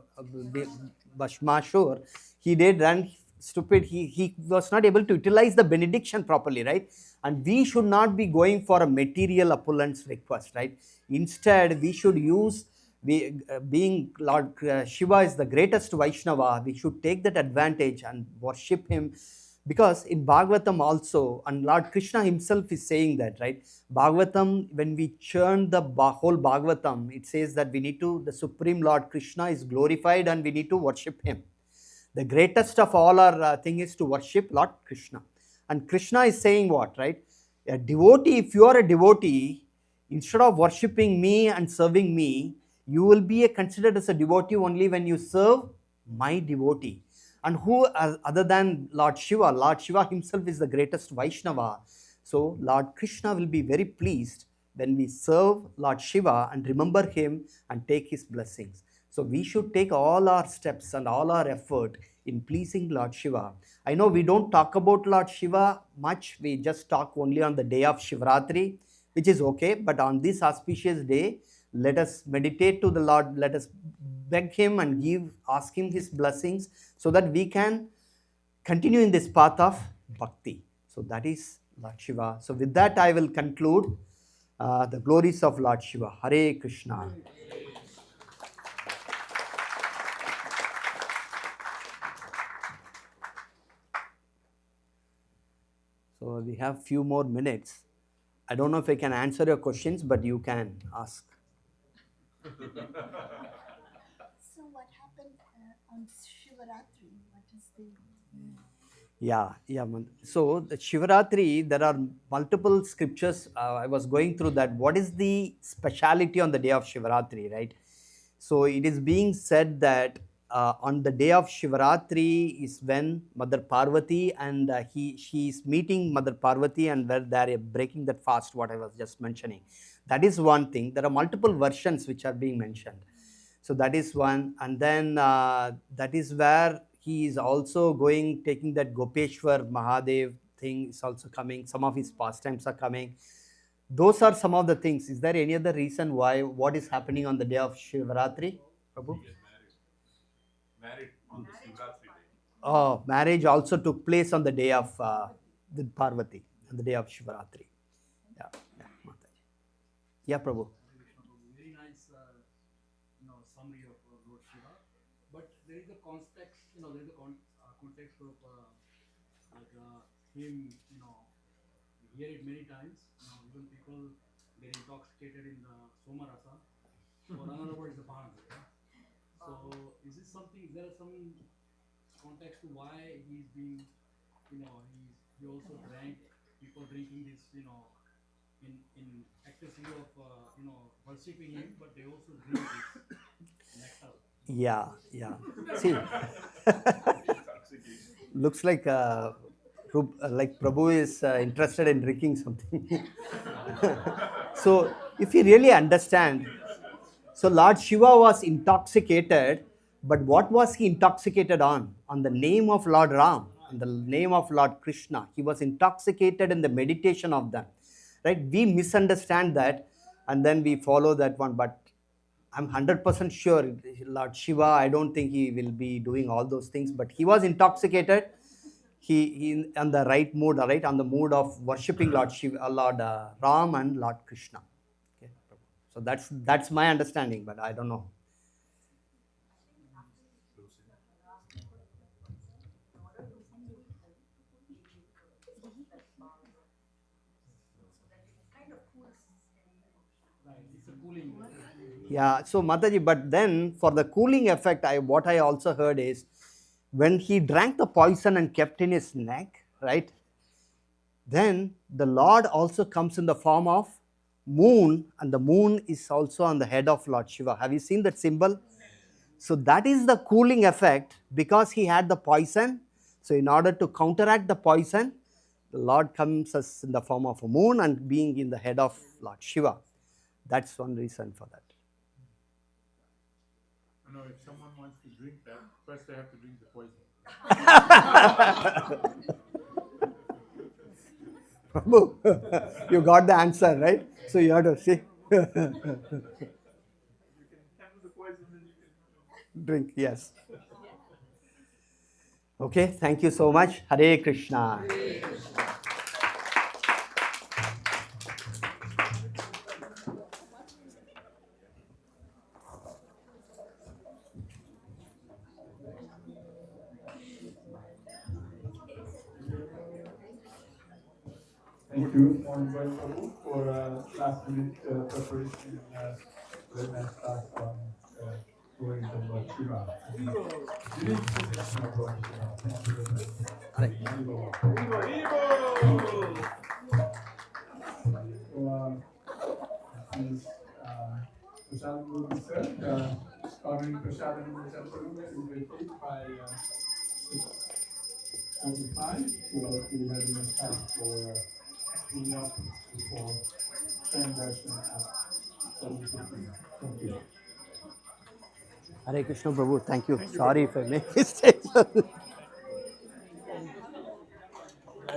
[SPEAKER 10] Bhashmashur, he did, and stupid, he was not able to utilize the benediction properly, right? And we should not be going for a material opulence request, right? Instead, we should use, being Lord Shiva is the greatest Vaishnava, we should take that advantage and worship him. Because in Bhagavatam also, and Lord Krishna himself is saying that, right? Bhagavatam, when we churn the whole Bhagavatam, it says that we need to, the Supreme Lord Krishna is glorified and we need to worship him. The greatest of all our thing is to worship Lord Krishna. And Krishna is saying what, right? A devotee, if you are a devotee, instead of worshipping me and serving me, you will be considered as a devotee only when you serve my devotee. And who other than Lord Shiva? Lord Shiva himself is the greatest Vaishnava. So Lord Krishna will be very pleased when we serve Lord Shiva and remember him and take his blessings. So we should take all our steps and all our effort in pleasing Lord Shiva. I know we don't talk about Lord Shiva much. We just talk only on the day of Sivaratri, which is okay. But on this auspicious day, let us meditate to the Lord. Let us beg him and ask him his blessings so that we can continue in this path of bhakti. So that is Lord Shiva. So with that, I will conclude the glories of Lord Shiva. Hare Krishna. So we have few more minutes. I don't know if I can answer your questions, but you can ask.
[SPEAKER 11] So what happened on Sivaratri? What is the...
[SPEAKER 10] Yeah. So the Sivaratri, there are multiple scriptures. I was going through that. What is the speciality on the day of Sivaratri, right? So it is being said that on the day of Sivaratri is when Mother Parvati and she is meeting Mother Parvati and where they are breaking that fast, what I was just mentioning. That is one thing. There are multiple versions which are being mentioned. So that is one. And then that is where he is also taking that Gopeshwar Mahadev thing is also coming. Some of his pastimes are coming. Those are some of the things. Is there any other reason why, what is happening on the day of Shivaratri, Prabhu?
[SPEAKER 12] Married on the Sivaratri day.
[SPEAKER 10] Oh, marriage also took place on the day of with Parvati, on the day of Shivaratri. Yeah, Prabhu.
[SPEAKER 9] Very nice, summary of Lord Shiva. But there is a context, there is a context of him, we hear it many times. Even people get intoxicated in the somarasa, or another word is the bhang. Yeah? So is this something? Is there some context to why he's being, he also drank, people drinking this, in ecstasy of worshipping him, but they also drink this nectar.
[SPEAKER 10] Yeah, yeah. See, looks like Prabhu is interested in drinking something. So, if you really understand, so Lord Shiva was intoxicated, but what was he intoxicated on? On the name of Lord Ram, on the name of Lord Krishna. He was intoxicated in the meditation of them. Right? We misunderstand that and then we follow that one, but I'm 100% sure Lord Shiva, I don't think he will be doing all those things, but he was intoxicated. He on the right mood, right? On the mood of worshipping Lord Shiva, Lord Ram and Lord Krishna. Okay. So that's my understanding, but I don't know. Yeah, so Mataji, but then for the cooling effect, what I also heard is when he drank the poison and kept in his neck, right? Then the Lord also comes in the form of moon, and the moon is also on the head of Lord Shiva. Have you seen that symbol? So that is the cooling effect because he had the poison. So in order to counteract the poison, the Lord comes as in the form of a moon and being in the head of Lord Shiva. That's one reason for that.
[SPEAKER 12] No, if someone wants to drink that, first they have to drink the poison.
[SPEAKER 10] Prabhu, you got the answer, right? So you have to see.
[SPEAKER 12] You can handle the poison and you can
[SPEAKER 10] Drink, yes. Okay, thank you so much. Hare Krishna. Hare Krishna.
[SPEAKER 2] Thank you, Mohan Govind Prabhu, for last minute preparation when I start on going to Lord Shiva. Prashad will be served. Honoring Prashad and Prashad Prabhu is repeated by 6:45 for the having a time for cleaning up before transaction at 7:15. Thank you.
[SPEAKER 10] Hare Krishna Prabhu, thank you. Sorry if I make mistakes. That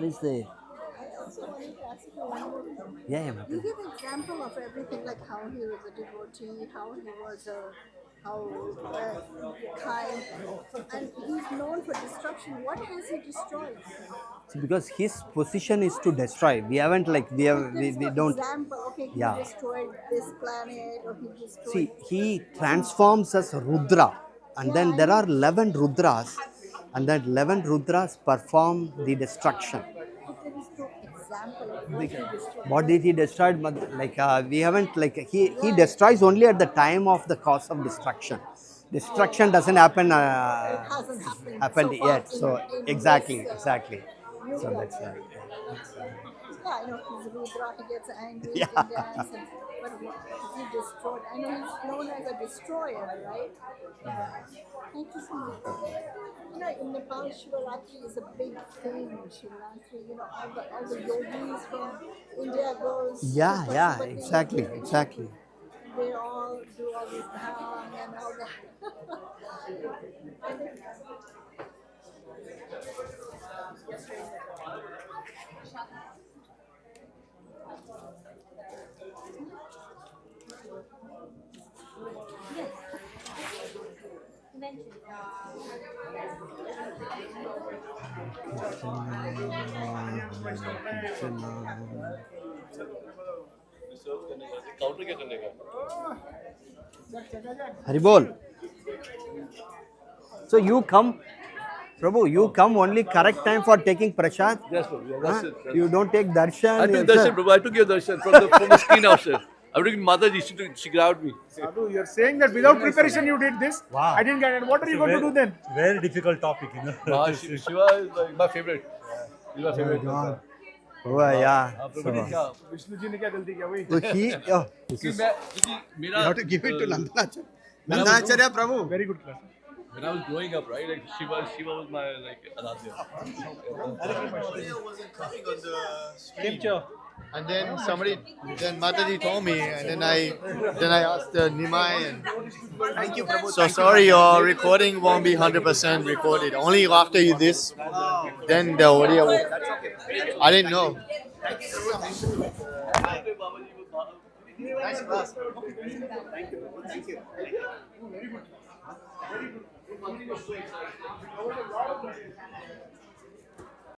[SPEAKER 10] is the.
[SPEAKER 11] I also wanted to ask you one more thing.
[SPEAKER 10] Yeah.
[SPEAKER 11] You give an example of everything, like how he was a devotee, how he was kind, and he's known for destruction. What has he destroyed?
[SPEAKER 10] Because his position is to destroy. We haven't we don't.
[SPEAKER 11] Example, okay, he destroyed this planet, or he destroyed.
[SPEAKER 10] See, he transforms as Rudra, and then there are 11 Rudras, and that 11 Rudras perform the destruction. What did he destroy? We haven't he destroys only at the time of the cause of destruction. Destruction doesn't happen. Happened yet. So exactly. So that's
[SPEAKER 11] yeah, I know he's Rudra. He gets angry,
[SPEAKER 10] yeah.
[SPEAKER 11] He can dance, but he destroyed. I know he's known as a destroyer, right? Thank you so much. In Nepal, Sivaratri is a big thing. Sivaratri, all the yogis from India goes.
[SPEAKER 10] Yeah, exactly.
[SPEAKER 11] They all do all this bhang and all that.
[SPEAKER 10] Haribol. So you come Prabhu, you come only correct time for taking prasad.
[SPEAKER 13] Yes, Prabhu. Yeah, that's it.
[SPEAKER 10] You don't take darshan.
[SPEAKER 13] I took
[SPEAKER 10] yourself.
[SPEAKER 13] darshan, Prabhu. I took your darshan from the screen outside. I took Mataji. She grabbed me.
[SPEAKER 5] Sadhu, you're saying that without preparation you did this.
[SPEAKER 14] Wow.
[SPEAKER 5] I didn't get it. What are you going to do then?
[SPEAKER 14] Very difficult topic, you know.
[SPEAKER 13] Shiva is like my favorite. He's my favorite.
[SPEAKER 10] God. Oh, yeah.
[SPEAKER 13] Prabhu,
[SPEAKER 5] Vishnu ji ने क्या गलती किया वही?
[SPEAKER 10] So he, oh,
[SPEAKER 13] you
[SPEAKER 14] have to give it to Nandacharya.
[SPEAKER 10] Nandacharya Prabhu.
[SPEAKER 5] Very good class.
[SPEAKER 13] when I was growing up, right, like Shiva was my like Aradhya.
[SPEAKER 4] wasn't coming on the stream. And then Mataji told me, and then I asked Nimai, and
[SPEAKER 10] Thank you, Prabhu.
[SPEAKER 4] so sorry, your recording won't be 100% recorded. Only after you this, then the audio will. I didn't know.
[SPEAKER 10] Nice class. Thank you. Thank you. Very good.